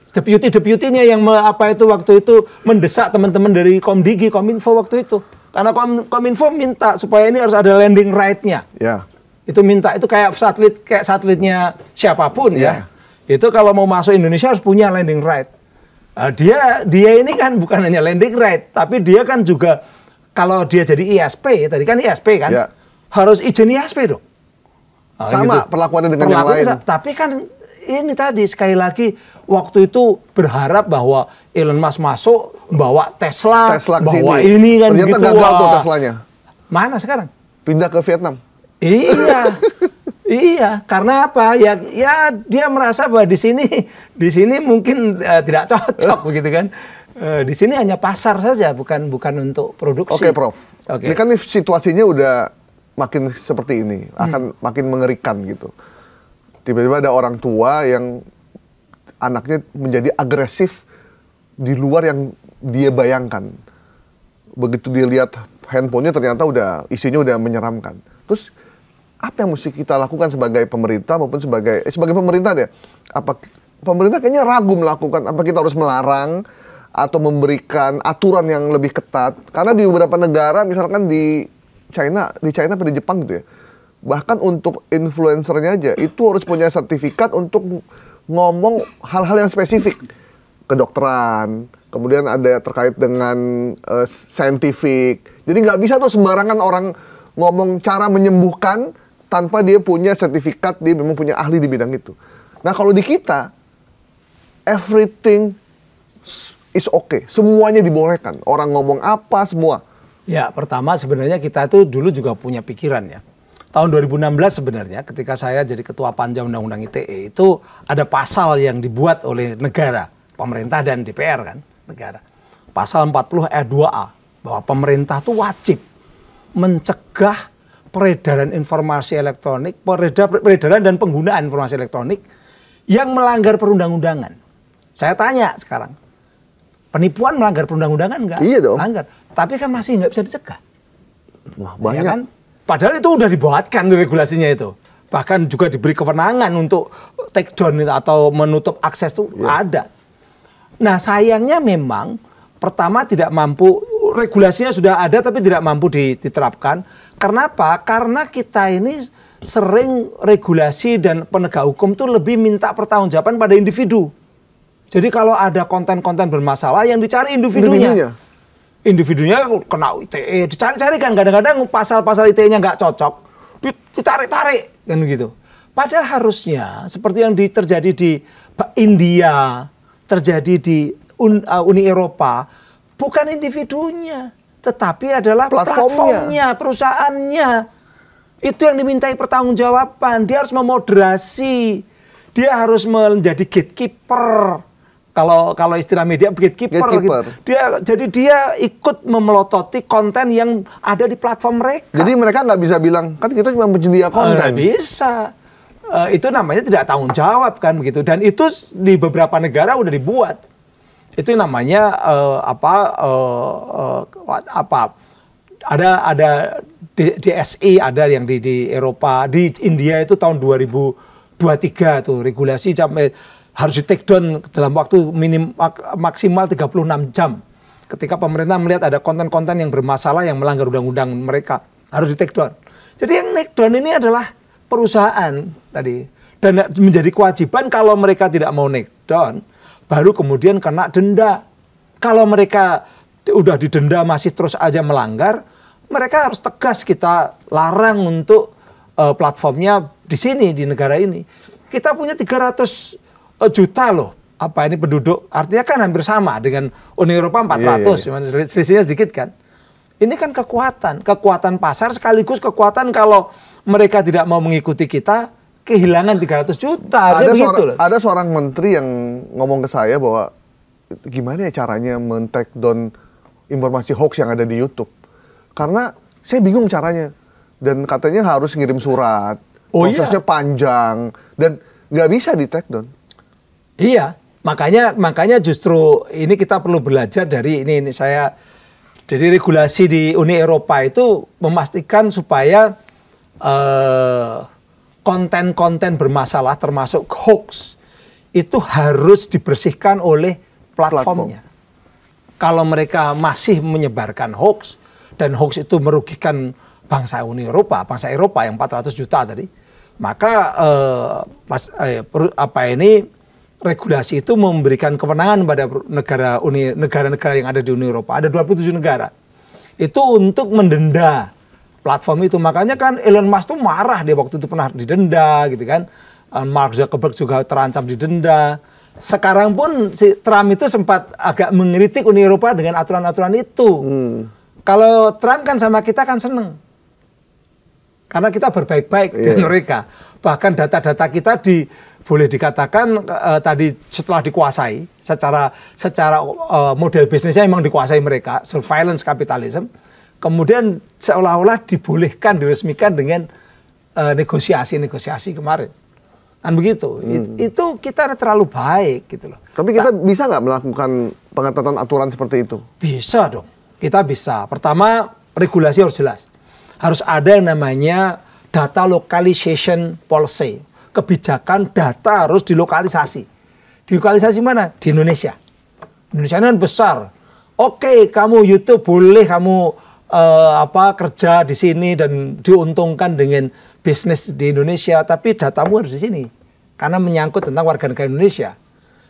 Deputi-deputinya yang waktu itu mendesak teman-teman dari Komdigi, Kominfo waktu itu. Karena Kominfo minta supaya ini harus ada landing right-nya. Ya. Itu minta, itu kayak satelitnya siapapun ya. Itu kalau mau masuk Indonesia harus punya landing right. Dia ini kan bukan hanya landing right, tapi dia kan juga kalau dia jadi ISP, tadi kan ISP kan, harus izin ISP dong. Sama gitu. Perlakuannya dengan yang lain. Tapi kan ini tadi sekali lagi waktu itu berharap bahwa Elon Musk masuk bawa Tesla bawa ini kan. Ternyata gitu. Gagal tuh Teslanya. Mana sekarang? Pindah ke Vietnam. Iya. Iya, karena apa? Ya dia merasa bahwa di sini mungkin tidak cocok begitu kan. Di sini hanya pasar saja, bukan untuk produksi. Oke, Prof. Ini kan situasinya udah makin seperti ini, akan makin mengerikan gitu. Tiba-tiba ada orang tua yang anaknya menjadi agresif di luar yang dia bayangkan. Begitu dia lihat handphonenya ternyata isinya udah menyeramkan. Terus apa yang mesti kita lakukan sebagai pemerintah maupun sebagai pemerintah deh? Apa pemerintah kayaknya ragu melakukan? Apa kita harus melarang atau memberikan aturan yang lebih ketat? Karena di beberapa negara, misalkan di China atau di Jepang gitu ya, bahkan untuk influencernya aja itu harus punya sertifikat untuk ngomong hal-hal yang spesifik, kedokteran, kemudian ada terkait dengan saintifik. Jadi nggak bisa tuh sembarangan orang ngomong cara menyembuhkan tanpa dia punya sertifikat, dia memang punya ahli di bidang itu. Nah kalau di kita, everything is okay, semuanya dibolehkan. Orang ngomong apa, semua. Ya, pertama sebenarnya kita tuh dulu juga punya pikiran ya. Tahun 2016 sebenarnya ketika saya jadi ketua Panja Undang-Undang ITE itu ada pasal yang dibuat oleh negara, pemerintah dan DPR kan, negara. Pasal 40 ayat 2A bahwa pemerintah tuh wajib mencegah peredaran informasi elektronik, peredaran dan penggunaan informasi elektronik yang melanggar perundang-undangan. Saya tanya sekarang, penipuan melanggar perundang-undangan enggak? Iya dong. Melanggar. Tapi kan masih nggak bisa dicegah. Wah, banyak. Ya kan? Padahal itu udah dibuatkan regulasinya itu. Bahkan juga diberi kewenangan untuk take down atau menutup akses itu ada. Nah sayangnya memang pertama tidak mampu, regulasinya sudah ada tapi tidak mampu diterapkan. Karena apa? Karena kita ini sering regulasi dan penegak hukum itu lebih minta pertanggungjawaban pada individu. Jadi kalau ada konten-konten bermasalah yang dicari individunya. Individunya kena ITE, dicari-cari kan. Kadang-kadang pasal-pasal ITE-nya nggak cocok, ditarik-tarik kan begitu. Padahal harusnya seperti yang terjadi di India, terjadi di Uni Eropa, bukan individunya, tetapi adalah platformnya, perusahaannya. Itu yang dimintai pertanggungjawaban. Dia harus memoderasi, dia harus menjadi gatekeeper. Kalau istilah media gatekeeper. Gitu. Jadi dia ikut memelototi konten yang ada di platform mereka. Jadi mereka nggak bisa bilang kan kita cuma penyedia konten. Nggak bisa. Itu namanya tidak tanggung jawab kan begitu. Dan itu di beberapa negara udah dibuat. Itu namanya ada DSI, ada yang di Eropa, di India itu tahun 2023 tuh regulasi sampai harus di take down dalam waktu maksimal 36 jam. Ketika pemerintah melihat ada konten-konten yang bermasalah yang melanggar undang-undang mereka, harus di take down. Jadi yang take down ini adalah perusahaan tadi, dan menjadi kewajiban kalau mereka tidak mau take down, baru kemudian kena denda. Kalau mereka udah didenda masih terus aja melanggar, mereka harus tegas kita larang untuk platformnya di sini, di negara ini. Kita punya 300 juta loh. Apa ini penduduk, artinya kan hampir sama dengan Uni Eropa 400, selisihnya sedikit kan. Ini kan kekuatan pasar sekaligus kekuatan kalau mereka tidak mau mengikuti kita, kehilangan 300 juta. Ada seorang menteri yang ngomong ke saya bahwa gimana ya caranya men-take down informasi hoax yang ada di YouTube. Karena saya bingung caranya. Dan katanya harus ngirim surat, prosesnya panjang, dan nggak bisa di-take down. Iya. Makanya justru ini kita perlu belajar dari ini saya. Jadi regulasi di Uni Eropa itu memastikan supaya konten-konten bermasalah termasuk hoax itu harus dibersihkan oleh platformnya. Kalau mereka masih menyebarkan hoax dan hoax itu merugikan bangsa Uni Eropa, bangsa Eropa yang 400 juta tadi, maka regulasi itu memberikan kewenangan pada negara-negara yang ada di Uni Eropa. Ada 27 negara. Itu untuk mendenda platform itu. Makanya kan Elon Musk tuh marah, dia waktu itu pernah didenda gitu kan. Mark Zuckerberg juga terancam didenda. Sekarang pun si Trump itu sempat agak mengkritik Uni Eropa dengan aturan-aturan itu. Kalau Trump kan sama kita kan seneng. Karena kita berbaik-baik dengan mereka. Bahkan data-data kita boleh dikatakan tadi setelah dikuasai secara model bisnisnya memang dikuasai mereka, surveillance capitalism, kemudian seolah-olah dibolehkan, diresmikan dengan negosiasi kemarin. Kan begitu. Itu kita terlalu baik gitu loh. Tapi kita bisa nggak melakukan pengetatan aturan seperti itu? Bisa dong. Kita bisa. Pertama, regulasi harus jelas. Harus ada yang namanya data localization policy. Kebijakan data harus dilokalisasi. Dilokalisasi mana? Di Indonesia. Indonesia ini kan besar. Oke, kamu YouTube boleh kamu kerja di sini dan diuntungkan dengan bisnis di Indonesia, tapi datamu harus di sini. Karena menyangkut tentang warga negara Indonesia.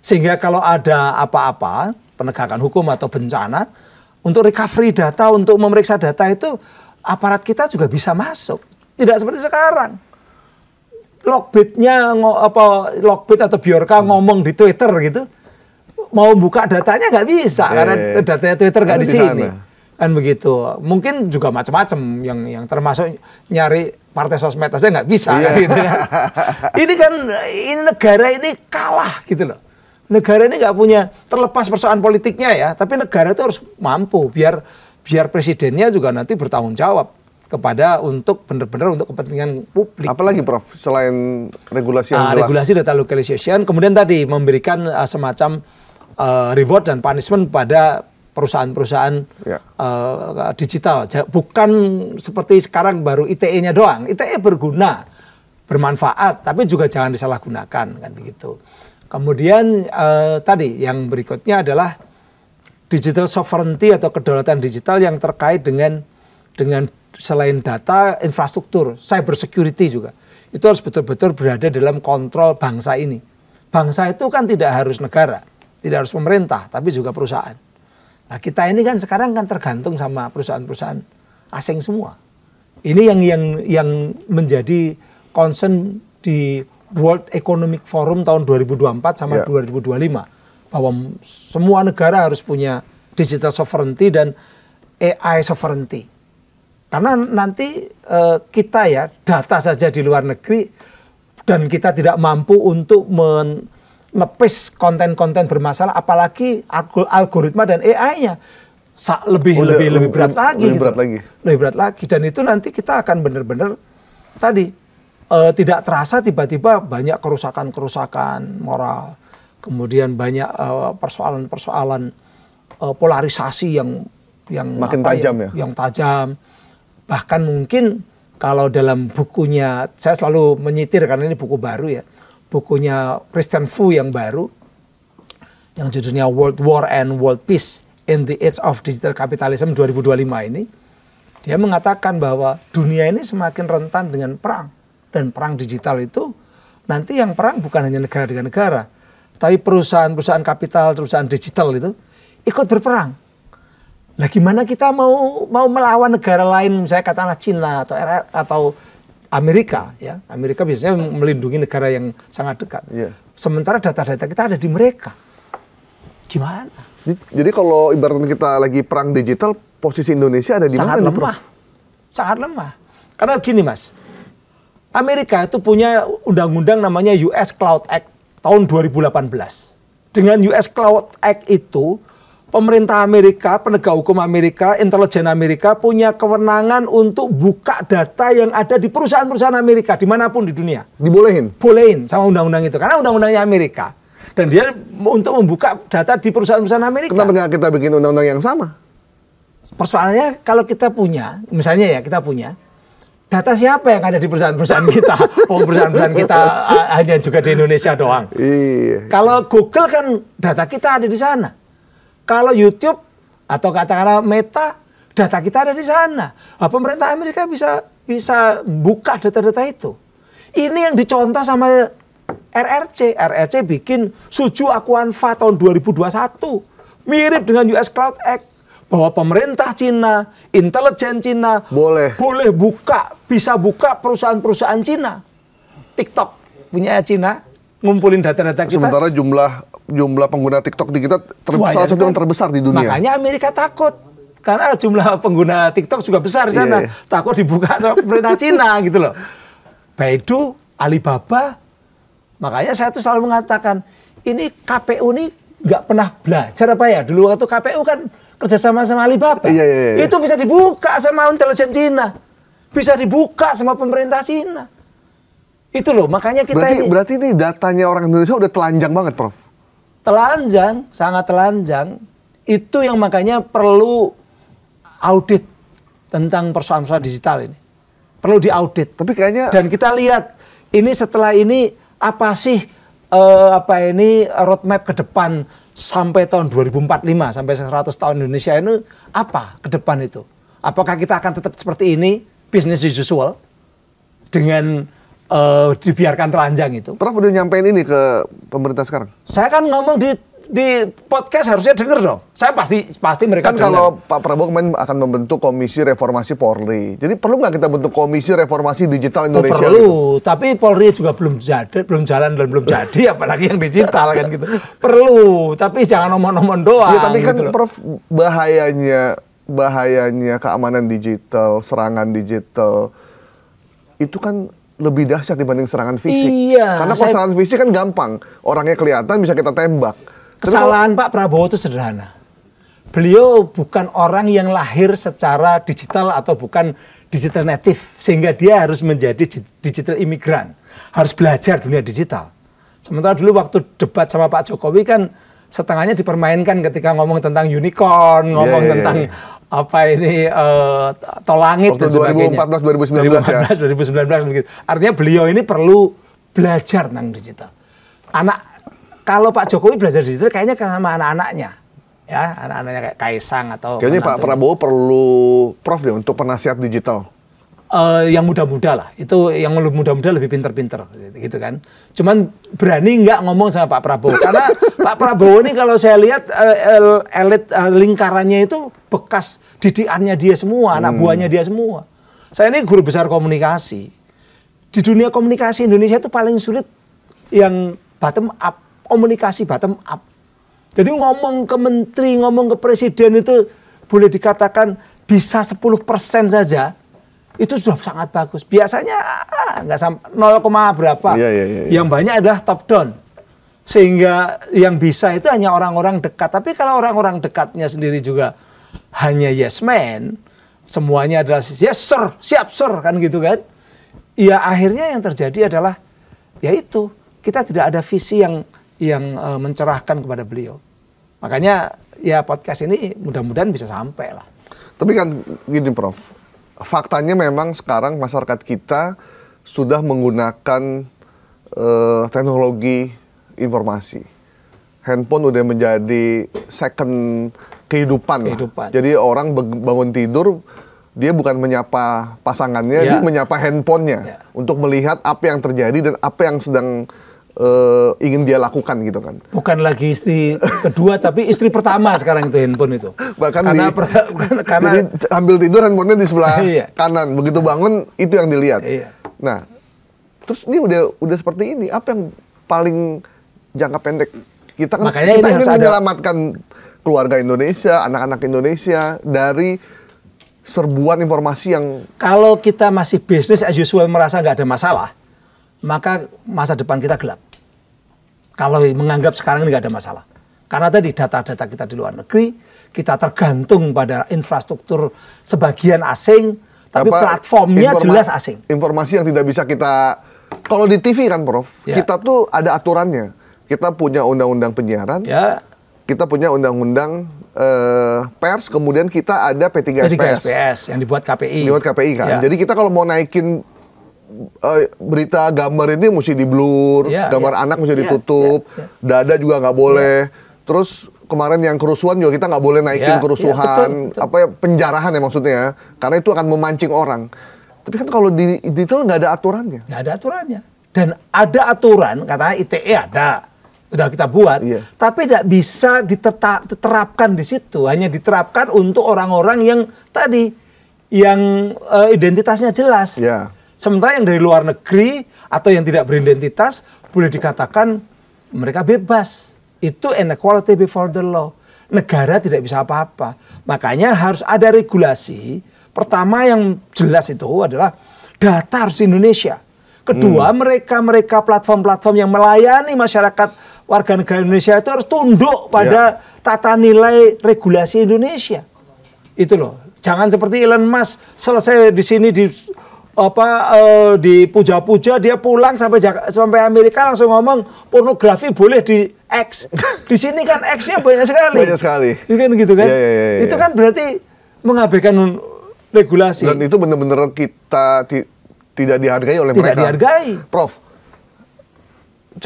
Sehingga kalau ada apa-apa, penegakan hukum atau bencana, untuk recovery data, untuk memeriksa data itu aparat kita juga bisa masuk. Tidak seperti sekarang. Logbit atau Bjorka ngomong di Twitter gitu, mau buka datanya nggak bisa karena datanya Twitter nggak di sini. Kan begitu. Mungkin juga macam-macam yang termasuk nyari partai sosmed aja nggak bisa. Kan, gitu ya. Ini kan negara ini kalah gitu loh. Negara ini nggak punya, terlepas persoalan politiknya ya, tapi negara itu harus mampu biar presidennya juga nanti bertanggung jawab kepada untuk benar-benar untuk kepentingan publik. Apalagi Prof, selain regulasi yang jelas? Regulasi data localization, kemudian tadi memberikan semacam reward dan punishment pada perusahaan-perusahaan digital. Bukan seperti sekarang baru ITE-nya doang. ITE berguna, bermanfaat, tapi juga jangan disalahgunakan kan begitu. Kemudian tadi yang berikutnya adalah digital sovereignty atau kedaulatan digital yang terkait dengan selain data, infrastruktur, cyber security juga. Itu harus betul-betul berada dalam kontrol bangsa ini. Bangsa itu kan tidak harus negara, tidak harus pemerintah, tapi juga perusahaan. Nah kita ini kan sekarang kan tergantung sama perusahaan-perusahaan asing semua. Ini yang menjadi concern di World Economic Forum tahun 2024 sama 2025. Bahwa semua negara harus punya digital sovereignty dan AI sovereignty. Karena nanti kita ya data saja di luar negeri dan kita tidak mampu untuk menepis konten-konten bermasalah, apalagi algoritma dan AI-nya lebih berat lagi. Lebih berat lagi. Dan itu nanti kita akan benar-benar tadi tidak terasa tiba-tiba banyak kerusakan moral, kemudian banyak persoalan polarisasi yang makin tajam yang tajam. Bahkan mungkin kalau dalam bukunya, saya selalu menyitir karena ini buku baru ya, bukunya Christian Fu yang baru, yang judulnya World War and World Peace in the Age of Digital Capitalism 2025 ini, dia mengatakan bahwa dunia ini semakin rentan dengan perang. Dan perang digital itu, nanti yang perang bukan hanya negara dengan negara, tapi perusahaan-perusahaan kapital, perusahaan digital itu ikut berperang. Nah, gimana kita mau melawan negara lain, misalnya katakanlah Cina atau Amerika, ya. Amerika biasanya melindungi negara yang sangat dekat. Yeah. Sementara data-data kita ada di mereka. Gimana? Jadi kalau ibaratnya kita lagi perang digital, posisi Indonesia ada di mana? Sangat lemah. Sangat lemah. Karena gini, Mas. Amerika itu punya undang-undang namanya US Cloud Act tahun 2018. Dengan US Cloud Act itu, pemerintah Amerika, penegak hukum Amerika, intelijen Amerika punya kewenangan untuk buka data yang ada di perusahaan-perusahaan Amerika dimanapun di dunia. Dibolehin? Bolehin sama undang-undang itu. Karena undang-undangnya Amerika. Dan dia untuk membuka data di perusahaan-perusahaan Amerika. Kenapa nggak kita bikin undang-undang yang sama? Persoalannya kalau kita punya, misalnya ya kita punya, data siapa yang ada di perusahaan-perusahaan kita? Perusahaan-perusahaan kita hanya juga di Indonesia doang. Iya. Kalau Google kan data kita ada di sana. Kalau YouTube atau katakanlah Meta, data kita ada di sana. Nah, pemerintah Amerika bisa buka data-data itu. Ini yang dicontoh sama RRC. RRC bikin Suju Akuanfa tahun 2021. Mirip dengan US Cloud Act. Bahwa pemerintah Cina, intelijen Cina boleh bisa buka perusahaan-perusahaan Cina. TikTok punya Cina, ngumpulin data-data kita. Sementara jumlah pengguna TikTok di kita salah satu yang terbesar di dunia. Makanya Amerika takut. Karena jumlah pengguna TikTok juga besar di sana. Yeah. Takut dibuka sama pemerintah Cina gitu loh. Baidu, Alibaba. Makanya saya tuh selalu mengatakan, ini KPU ini nggak pernah belajar apa ya? Dulu waktu KPU kan kerjasama sama Alibaba. Yeah. Itu bisa dibuka sama intelijen Cina. Bisa dibuka sama pemerintah Cina. Itu loh, makanya kita berarti ini datanya orang Indonesia udah telanjang banget, Prof. Telanjang, sangat telanjang. Itu yang makanya perlu audit tentang persoalan-persoalan digital ini. Perlu diaudit. Tapi kayaknya dan kita lihat ini setelah ini apa sih roadmap ke depan sampai tahun 2045 sampai 100 tahun Indonesia ini apa ke depan itu? Apakah kita akan tetap seperti ini, business as usual dengan dibiarkan telanjang itu? Prof udah nyampein ini ke pemerintah sekarang? Saya kan ngomong di podcast harusnya denger dong. Saya pasti mereka kan denger. Kalau Pak Prabowo kemarin akan membentuk Komisi Reformasi Polri. Jadi perlu nggak kita bentuk Komisi Reformasi Digital Indonesia? Perlu, gitu? Tapi Polri juga belum jalan dan belum jadi, apalagi yang digital kan gitu. Perlu, tapi jangan omong-omong doang. Ya, tapi kan gitu Prof, bahayanya keamanan digital, serangan digital itu kan lebih dahsyat dibanding serangan fisik. Iya. Karena kalau serangan fisik kan gampang, orangnya kelihatan bisa kita tembak. Kesalahan Pak Prabowo itu sederhana. Beliau bukan orang yang lahir secara digital atau bukan digital native, sehingga dia harus menjadi digital imigran, harus belajar dunia digital. Sementara dulu waktu debat sama Pak Jokowi kan setengahnya dipermainkan ketika ngomong tentang unicorn, ngomong tentang tol langit dan sebagainya. 2014, 2019 begitu. Artinya beliau ini perlu belajar tentang digital. Kalau Pak Jokowi belajar digital kayaknya sama anak-anaknya. Ya, anak-anaknya kayak Kaisang atau kayaknya Pak Prabowo perlu Prof deh untuk penasihat digital. Yang muda-muda lah. Itu yang muda-muda lebih pinter-pinter gitu kan. Cuman berani nggak ngomong sama Pak Prabowo. Karena Pak Prabowo ini kalau saya lihat elit lingkarannya itu bekas didikannya dia semua, anak buahnya dia semua. Saya ini guru besar komunikasi. Di dunia komunikasi Indonesia itu paling sulit yang bottom up, komunikasi bottom up. Jadi ngomong ke menteri, ngomong ke presiden itu boleh dikatakan bisa 10% saja. Itu sudah sangat bagus. Biasanya nggak sampai 0, berapa. Yang banyak adalah top down. Sehingga yang bisa itu hanya orang-orang dekat. Tapi kalau orang-orang dekatnya sendiri juga hanya yes man, semuanya adalah yes sir, siap sir, kan gitu kan. Ya akhirnya yang terjadi adalah yaitu kita tidak ada visi yang mencerahkan kepada beliau. Makanya ya podcast ini mudah-mudahan bisa sampai lah. Tapi kan gini Prof, faktanya memang sekarang masyarakat kita sudah menggunakan teknologi informasi. Handphone udah menjadi second kehidupan. Jadi orang bangun tidur, dia bukan menyapa pasangannya, dia menyapa handphonenya untuk melihat apa yang terjadi dan apa yang sedang ingin dia lakukan gitu kan. Bukan lagi istri kedua, tapi istri pertama sekarang itu handphone itu. Bahkan karena jadi ambil tidur handphonenya di sebelah kanan, begitu bangun itu yang dilihat. Nah, terus ini udah seperti ini, apa yang paling jangka pendek? Kita kan kita ingin menyelamatkan keluarga Indonesia, anak-anak Indonesia dari serbuan informasi yang... Kalau kita masih bisnis as usual merasa nggak ada masalah, maka masa depan kita gelap. Kalau menganggap sekarang ini nggak ada masalah. Karena tadi data-data kita di luar negeri, kita tergantung pada infrastruktur sebagian asing, tapi platformnya jelas asing. Informasi yang tidak bisa kita... Kalau di TV kan Prof, kita tuh ada aturannya. Kita punya undang-undang penyiaran, kita punya undang-undang pers, kemudian kita ada P3SPS yang dibuat KPI. Dibuat KPI kan. Jadi kita kalau mau naikin berita gambar ini mesti di blur, gambar anak mesti ditutup, dada juga nggak boleh. Terus kemarin yang kerusuhan juga kita nggak boleh naikin kerusuhan, betul. Penjarahan ya maksudnya, karena itu akan memancing orang. Tapi kan kalau di detail nggak ada aturannya. Nggak ada aturannya. Dan ada aturan, katanya ITE ada. Udah kita buat, tapi tidak bisa diterapkan di situ. Hanya diterapkan untuk orang-orang yang tadi, yang identitasnya jelas. Sementara yang dari luar negeri atau yang tidak beridentitas, boleh dikatakan mereka bebas. Itu inequality before the law. Negara tidak bisa apa-apa. Makanya harus ada regulasi. Pertama yang jelas itu adalah data harus di Indonesia. Kedua, mereka platform-platform yang melayani masyarakat warga negara Indonesia itu harus tunduk pada tata nilai regulasi Indonesia. Itu loh. Jangan seperti Elon Musk selesai di sini dipuja-puja, dia pulang sampai Amerika langsung ngomong pornografi boleh di X. Di sini kan X-nya banyak sekali. Banyak sekali. Gitu kan? Itu kan berarti mengabaikan regulasi. Dan itu benar-benar kita tidak dihargai oleh mereka. Tidak dihargai. Prof,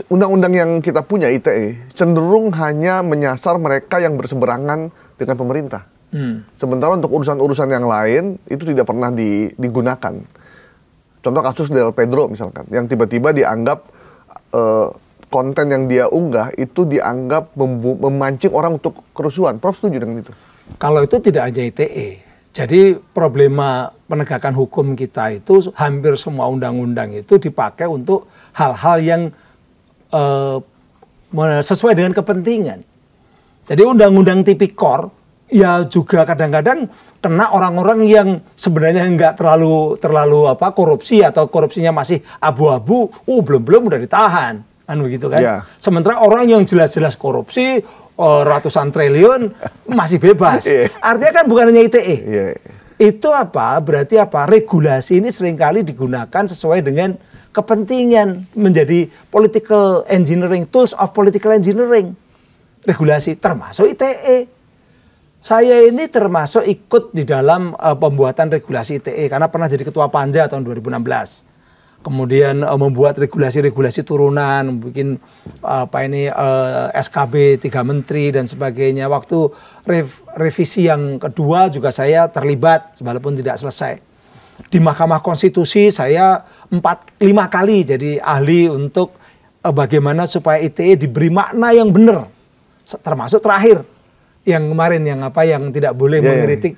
undang-undang yang kita punya ITE cenderung hanya menyasar mereka yang berseberangan dengan pemerintah. Sementara untuk urusan-urusan yang lain itu tidak pernah digunakan. Contoh kasus Del Pedro misalkan, yang tiba-tiba dianggap konten yang dia unggah itu dianggap memancing orang untuk kerusuhan. Prof setuju dengan itu? Kalau itu tidak hanya ITE. Jadi problema penegakan hukum kita itu hampir semua undang-undang itu dipakai untuk hal-hal yang sesuai dengan kepentingan. Jadi undang-undang tipikor ya juga kadang-kadang kena orang-orang yang sebenarnya nggak terlalu korupsi atau korupsinya masih abu-abu, belum udah ditahan, kan begitu kan? Sementara orang yang jelas-jelas korupsi ratusan triliun masih bebas. Artinya kan bukan hanya ITE. Itu berarti regulasi ini seringkali digunakan sesuai dengan kepentingan, menjadi political engineering, tools of political engineering. Regulasi termasuk ITE. Saya ini termasuk ikut di dalam pembuatan regulasi ITE karena pernah jadi ketua Panja tahun 2016. Kemudian membuat regulasi-regulasi turunan, bikin SKB 3 menteri dan sebagainya. Waktu revisi yang kedua juga saya terlibat walaupun tidak selesai. Di Mahkamah Konstitusi saya 5 kali jadi ahli untuk bagaimana supaya ITE diberi makna yang benar. Termasuk terakhir yang kemarin yang tidak boleh mengkritik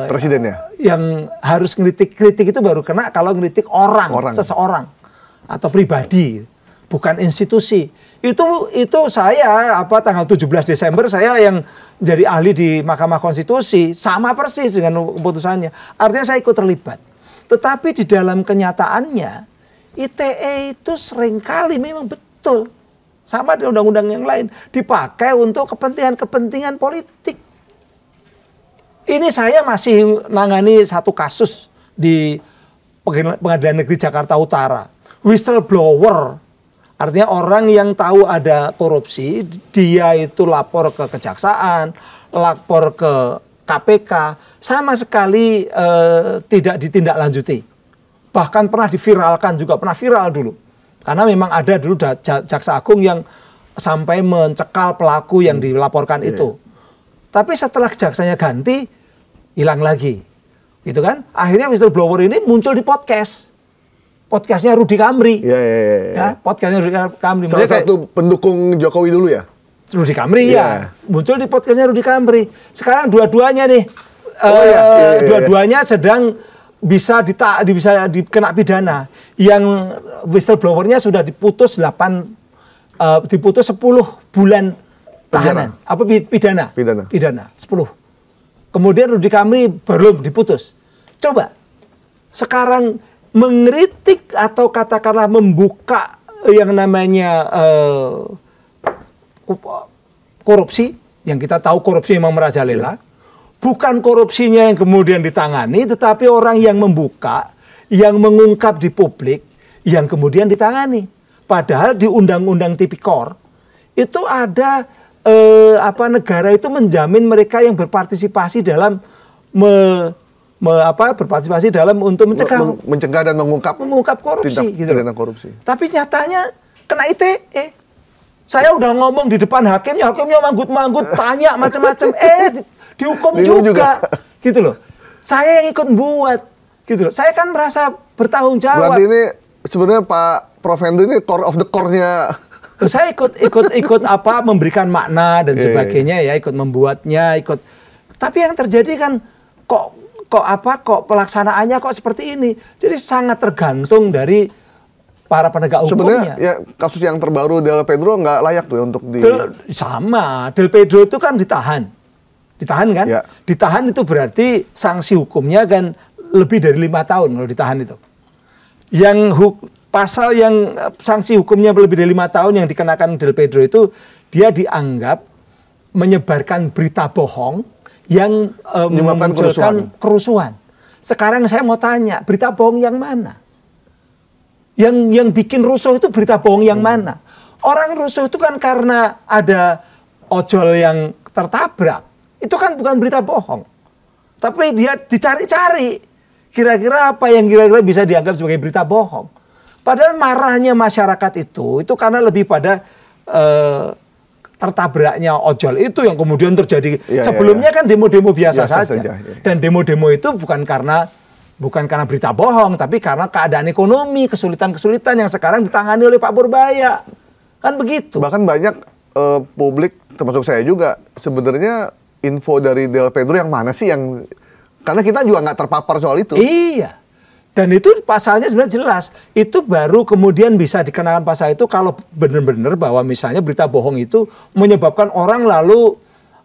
presidennya. Yang harus kritik itu baru kena kalau kritik seseorang atau pribadi, bukan institusi. Itu saya tanggal 17 Desember saya yang jadi ahli di Mahkamah Konstitusi, sama persis dengan keputusannya. Artinya saya ikut terlibat. Tetapi di dalam kenyataannya ITE itu seringkali memang betul sama di undang-undang yang lain dipakai untuk kepentingan politik. Ini saya masih nangani satu kasus di Pengadilan Negeri Jakarta Utara. Whistleblower, artinya orang yang tahu ada korupsi, dia itu lapor ke kejaksaan, lapor ke KPK, sama sekali tidak ditindaklanjuti. Bahkan pernah diviralkan juga, pernah viral dulu. Karena memang ada dulu Jaksa Agung yang sampai mencekal pelaku yang dilaporkan itu. Tapi setelah jaksanya ganti, hilang lagi. Gitu kan? Akhirnya whistleblower ini muncul di podcast. Podcastnya Rudy Kamri. Ya, podcastnya Rudy Kamri. Salah satu pendukung Jokowi dulu ya? Rudy Kamri ya. Muncul di podcastnya Rudy Kamri. Sekarang dua-duanya nih. Dua-duanya sedang bisa dikena pidana. Yang whistleblowernya sudah diputus 10 bulan tahanan. Apa pidana? Pidana 10. Kemudian Rudy Kamri belum diputus. Coba sekarang mengkritik atau katakanlah membuka yang namanya korupsi, yang kita tahu korupsi memang merajalela. Bukan korupsinya yang kemudian ditangani, tetapi orang yang membuka, yang mengungkap di publik, yang kemudian ditangani. Padahal di Undang-Undang Tipikor itu ada negara itu menjamin mereka yang berpartisipasi dalam berpartisipasi dalam untuk mencegah dan mengungkap korupsi, gitu. Korupsi. Tapi nyatanya kena ITE. Saya udah ngomong di depan hakimnya manggut-manggut, tanya macam-macam, dihukum juga, gitu loh. Saya yang ikut buat, gitu loh. Saya kan merasa bertanggung jawab. Berarti ini sebenarnya Pak Prof Hendy ini core of the core-nya. Saya ikut memberikan makna dan sebagainya ya, ikut membuatnya, Tapi yang terjadi kan kok pelaksanaannya kok seperti ini. Jadi sangat tergantung dari para penegak hukumnya. Sebenarnya ya kasus yang terbaru Del Pedro nggak layak tuh untuk Del Pedro itu kan ditahan kan? Ya. Ditahan itu berarti sanksi hukumnya kan lebih dari 5 tahun kalau ditahan itu. Pasal yang sanksi hukumnya lebih dari 5 tahun yang dikenakan Del Pedro itu, dia dianggap menyebarkan berita bohong yang memunculkan kerusuhan. Sekarang saya mau tanya, berita bohong yang mana? Yang bikin rusuh itu berita bohong yang mana? Orang rusuh itu kan karena ada ojol yang tertabrak. Itu kan bukan berita bohong. Tapi dia dicari-cari. Kira-kira apa yang kira-kira bisa dianggap sebagai berita bohong? Padahal marahnya masyarakat itu karena lebih pada tertabraknya ojol itu yang kemudian terjadi. Sebelumnya kan demo-demo biasa saja. Dan demo-demo itu bukan karena berita bohong, tapi karena keadaan ekonomi, kesulitan-kesulitan yang sekarang ditangani oleh Pak Purbaya. Kan begitu. Bahkan banyak publik, termasuk saya juga, sebenarnya info dari Del Pedro yang mana sih yang... Karena kita juga nggak terpapar soal itu. Iya. Dan itu pasalnya sebenarnya jelas. Itu baru kemudian bisa dikenakan pasal itu kalau benar-benar bahwa misalnya berita bohong itu menyebabkan orang lalu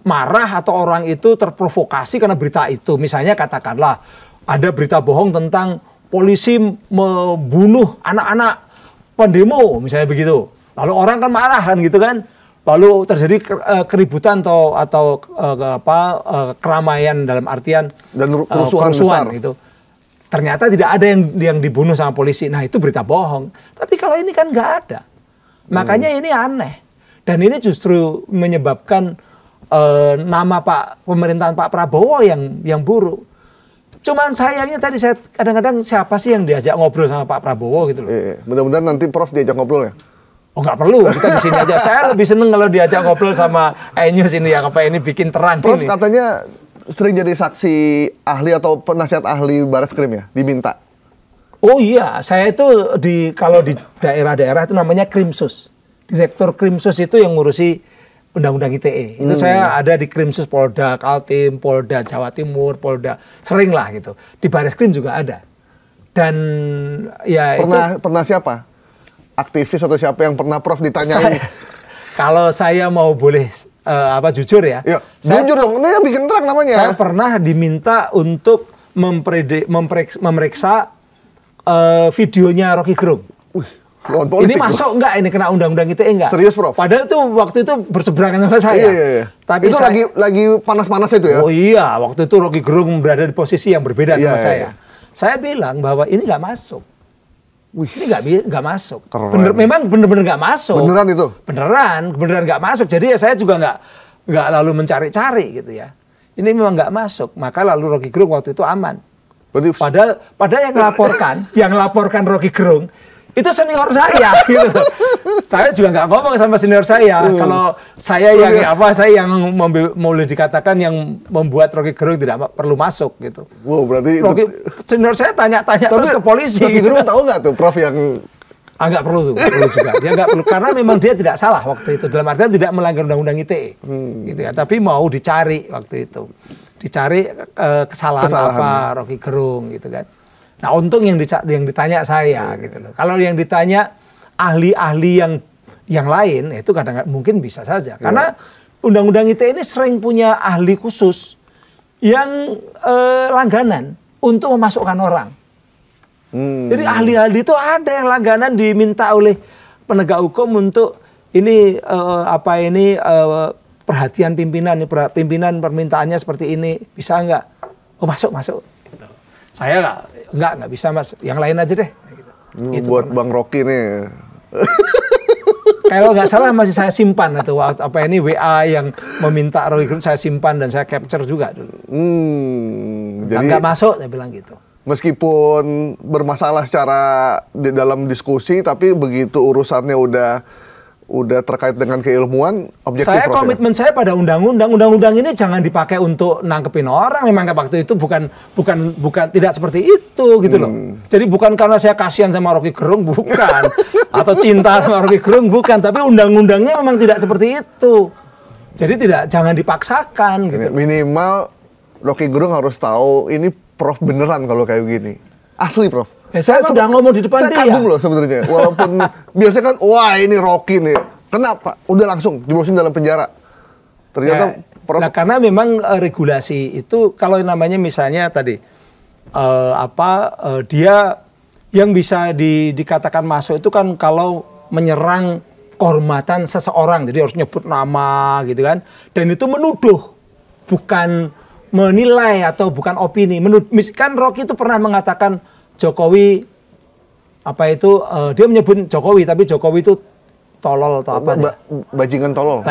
marah atau orang itu terprovokasi karena berita itu. Misalnya katakanlah ada berita bohong tentang polisi membunuh anak-anak pendemo misalnya begitu. Lalu orang kan marah kan gitu kan. Lalu terjadi keributan atau keramaian dalam artian dan kerusuhan besar gitu. Ternyata tidak ada yang dibunuh sama polisi. Nah itu berita bohong. Tapi kalau ini kan nggak ada. Makanya ini aneh. Dan ini justru menyebabkan nama pemerintahan Pak Prabowo yang buruk. Cuman sayangnya tadi saya kadang-kadang siapa sih yang diajak ngobrol sama Pak Prabowo gitu loh. Mudah-mudahan nanti Prof diajak ngobrol ya. Oh nggak perlu, kita di sini aja. Saya lebih seneng kalau diajak ngobrol sama News ini yang ini bikin terang. Prof katanya sering jadi saksi ahli atau penasihat ahli Barreskrim ya, diminta. Oh iya, saya itu kalau di daerah-daerah itu namanya Krimsus. Direktur Krimsus itu yang ngurusi Undang-Undang ITE. Itu saya ada di Krimsus Polda Kaltim, Polda Jawa Timur, Polda sering lah gitu. Di Barreskrim juga ada. Dan ya pernah siapa? Aktivis atau siapa yang pernah Prof ditanyain? Kalau saya mau boleh jujur ya. Jujur dong, ini yang bikin terang namanya. Saya pernah diminta untuk memeriksa videonya Rocky Gerung. Ini masuk enggak ini kena undang-undang ITE enggak? Serius Prof? Padahal itu waktu itu berseberangan sama saya. Iya. Tapi itu lagi panas-panas itu ya? Oh iya, waktu itu Rocky Gerung berada di posisi yang berbeda sama saya. Saya bilang bahwa ini nggak masuk. Ini nggak masuk. Memang bener-bener nggak masuk. Beneran itu? Beneran nggak masuk. Jadi ya saya juga nggak lalu mencari-cari gitu ya. Ini memang nggak masuk. Maka lalu Rocky Gerung waktu itu aman. Padahal yang laporkan Rocky Gerung Itu senior saya gitu. Saya juga nggak ngomong sama senior saya. Kalau saya yang saya yang boleh dikatakan yang membuat Rocky Gerung tidak perlu masuk gitu. Wow, berarti senior saya tanya-tanya terus ke polisi. Rocky Gerung tahu nggak tuh Prof yang nggak perlu juga. Dia nggak perlu karena memang dia tidak salah waktu itu. Dalam artian tidak melanggar undang-undang ITE. Gitu ya. Tapi mau dicari waktu itu. Dicari kesalahan apa Rocky Gerung gitu kan. Nah, untung yang ditanya saya gitu loh. Kalau yang ditanya ahli-ahli yang lain itu kadang-kadang mungkin bisa saja. Karena undang-undang ITE ini sering punya ahli khusus yang langganan untuk memasukkan orang. Jadi ahli-ahli itu ada yang langganan diminta oleh penegak hukum untuk ini perhatian pimpinan permintaannya seperti ini, bisa nggak? Oh, masuk. Saya nggak bisa Mas, yang lain aja deh. Itu buat Bang Rocky nih. Kalau nggak salah masih saya simpan atau WA yang meminta Rocky Gerung saya simpan dan saya capture juga dulu. Jadi nggak masuk, saya bilang gitu. Meskipun bermasalah secara dalam diskusi, tapi begitu urusannya udah terkait dengan keilmuan, objektif. Saya komitmen saya pada undang-undang ini jangan dipakai untuk nangkepin orang. Memang waktu itu bukan tidak seperti itu gitu loh. Jadi bukan karena saya kasihan sama Rocky Gerung, bukan, atau cinta sama Rocky Gerung, bukan. Tapi undang-undangnya memang tidak seperti itu. Jadi jangan dipaksakan gitu. Minimal Rocky Gerung harus tahu ini Prof beneran kalau kayak gini. Asli Prof. Saya sudah ngomong di depan dia. Saya kagum loh sebenarnya. Walaupun biasanya kan, wah ini Rocky nih. Kenapa? Udah langsung dimasukin dalam penjara. Ternyata Prof. Nah, karena memang regulasi itu kalau namanya misalnya tadi dia yang bisa dikatakan masuk itu kan kalau menyerang kehormatan seseorang. Jadi harus nyebut nama gitu kan. Dan itu menuduh, bukan menilai atau bukan opini. Kan Rocky itu pernah mengatakan Jokowi dia menyebut Jokowi, tapi Jokowi itu tolol atau apa? Bajingan tolol.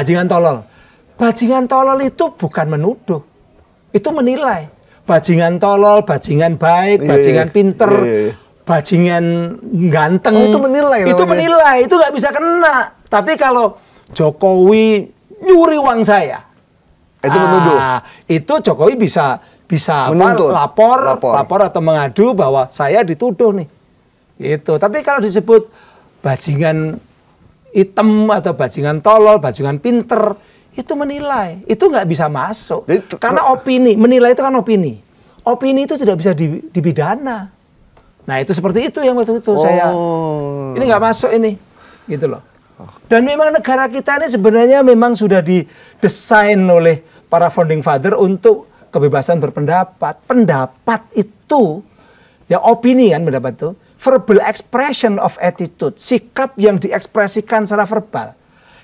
Bajingan tolol itu bukan menuduh, itu menilai. Bajingan tolol, bajingan baik, bajingan pinter, bajingan ganteng. Itu menilai. Itu menilai, itu nggak bisa kena. Tapi kalau Jokowi nyuri uang saya, itu menuduh. Itu Jokowi bisa lapor atau mengadu bahwa saya dituduh nih. Gitu. Tapi kalau disebut bajingan hitam atau bajingan tolol, bajingan pinter, itu menilai. Itu nggak bisa masuk. Karena opini, menilai itu kan opini. Opini itu tidak bisa dipidana. Nah, itu seperti itu yang waktu itu saya. Ini nggak masuk ini. Gitu loh. Dan memang negara kita ini sebenarnya memang sudah didesain oleh para founding father untuk kebebasan berpendapat. Pendapat itu, ya opini kan pendapat itu, verbal expression of attitude, sikap yang diekspresikan secara verbal.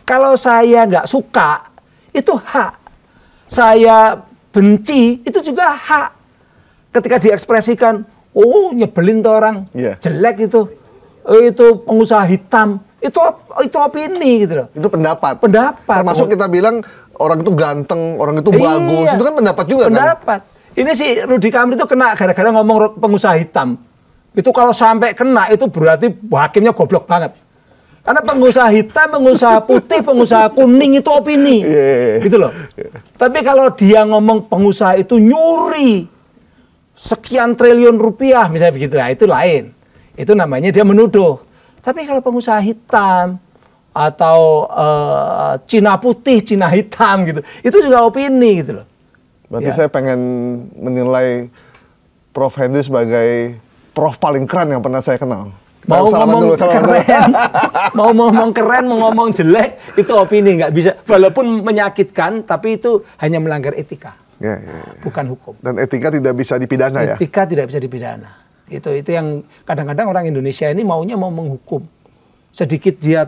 Kalau saya nggak suka, itu hak. Saya benci, itu juga hak. Ketika diekspresikan, nyebelin tuh orang, jelek itu pengusaha hitam. Itu opini gitu loh. Itu pendapat. Termasuk kita bilang orang itu ganteng, orang itu bagus. Itu kan pendapat juga kan? Ini si Rudy Kamri itu kena gara-gara ngomong pengusaha hitam. Itu kalau sampai kena itu berarti hakimnya goblok banget. Karena pengusaha hitam, pengusaha putih, pengusaha kuning itu opini. Gitu loh. Tapi kalau dia ngomong pengusaha itu nyuri sekian triliun rupiah misalnya begitu, nah itu lain. Itu namanya dia menuduh. Tapi kalau pengusaha hitam atau Cina putih, Cina hitam gitu, itu juga opini gitu loh. Berarti saya pengen menilai Prof Hendy sebagai Prof paling keren yang pernah saya kenal. Mau ngomong keren, mau ngomong keren, mau ngomong jelek, itu opini, nggak bisa. Walaupun menyakitkan, tapi itu hanya melanggar etika, bukan hukum. Dan etika tidak bisa dipidana ya? Etika tidak bisa dipidana. Itu yang kadang-kadang orang Indonesia ini mau menghukum. Sedikit dia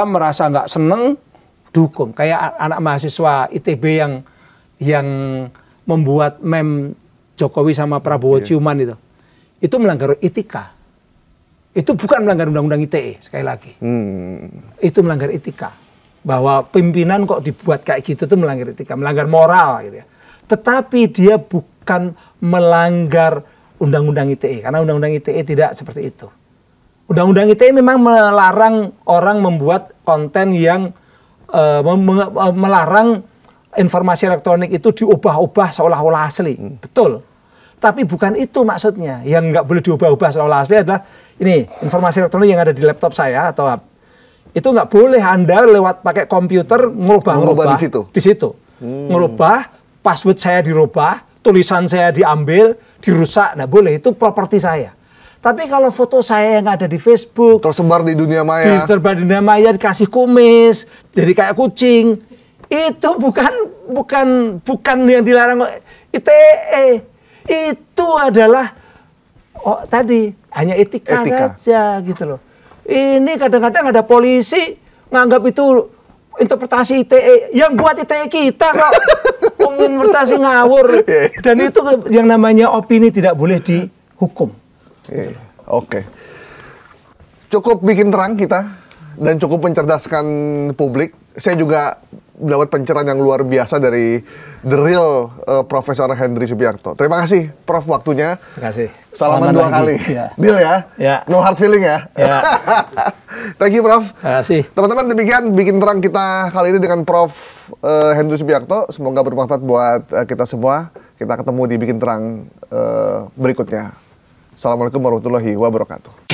merasa nggak seneng, dihukum. Kayak anak mahasiswa ITB yang membuat meme Jokowi sama Prabowo ciuman itu. Itu melanggar etika. Itu bukan melanggar undang-undang ITE, sekali lagi. Itu melanggar etika. Bahwa pimpinan kok dibuat kayak gitu itu melanggar etika, melanggar moral gitu ya. Tetapi dia bukan melanggar undang-undang ITE, karena undang-undang ITE tidak seperti itu. Undang-undang ITE memang melarang orang membuat konten yang melarang informasi elektronik itu diubah-ubah seolah-olah asli. Betul. Tapi bukan itu maksudnya. Yang nggak boleh diubah-ubah seolah asli adalah ini informasi elektronik yang ada di laptop saya atau itu nggak boleh Anda lewat pakai komputer ngubah-ngubah di situ. Ngubah, password saya dirubah, tulisan saya diambil, dirusak, nggak boleh. Itu properti saya. Tapi kalau foto saya yang ada di Facebook tersebar di dunia maya, dikasih kumis, jadi kayak kucing, itu bukan yang dilarang ITE. Itu adalah tadi hanya etika saja gitu loh. Ini kadang-kadang ada polisi nganggap itu interpretasi ITE, yang buat ITE kita kok interpretasi ngawur. Dan itu yang namanya opini tidak boleh dihukum. Oke. Cukup bikin terang kita dan cukup mencerdaskan publik. Saya juga mendapat pencerahan yang luar biasa dari the real Profesor Henry Subiakto. Terima kasih Prof waktunya. Terima kasih. Salaman 2 kali. Ya. Deal ya? Ya. No hard feeling ya? Ya. Thank you Prof. Terima kasih. Teman-teman, demikian bikin terang kita kali ini dengan Prof Henry Subiakto. Semoga bermanfaat buat kita semua. Kita ketemu di bikin terang berikutnya. Assalamualaikum warahmatullahi wabarakatuh.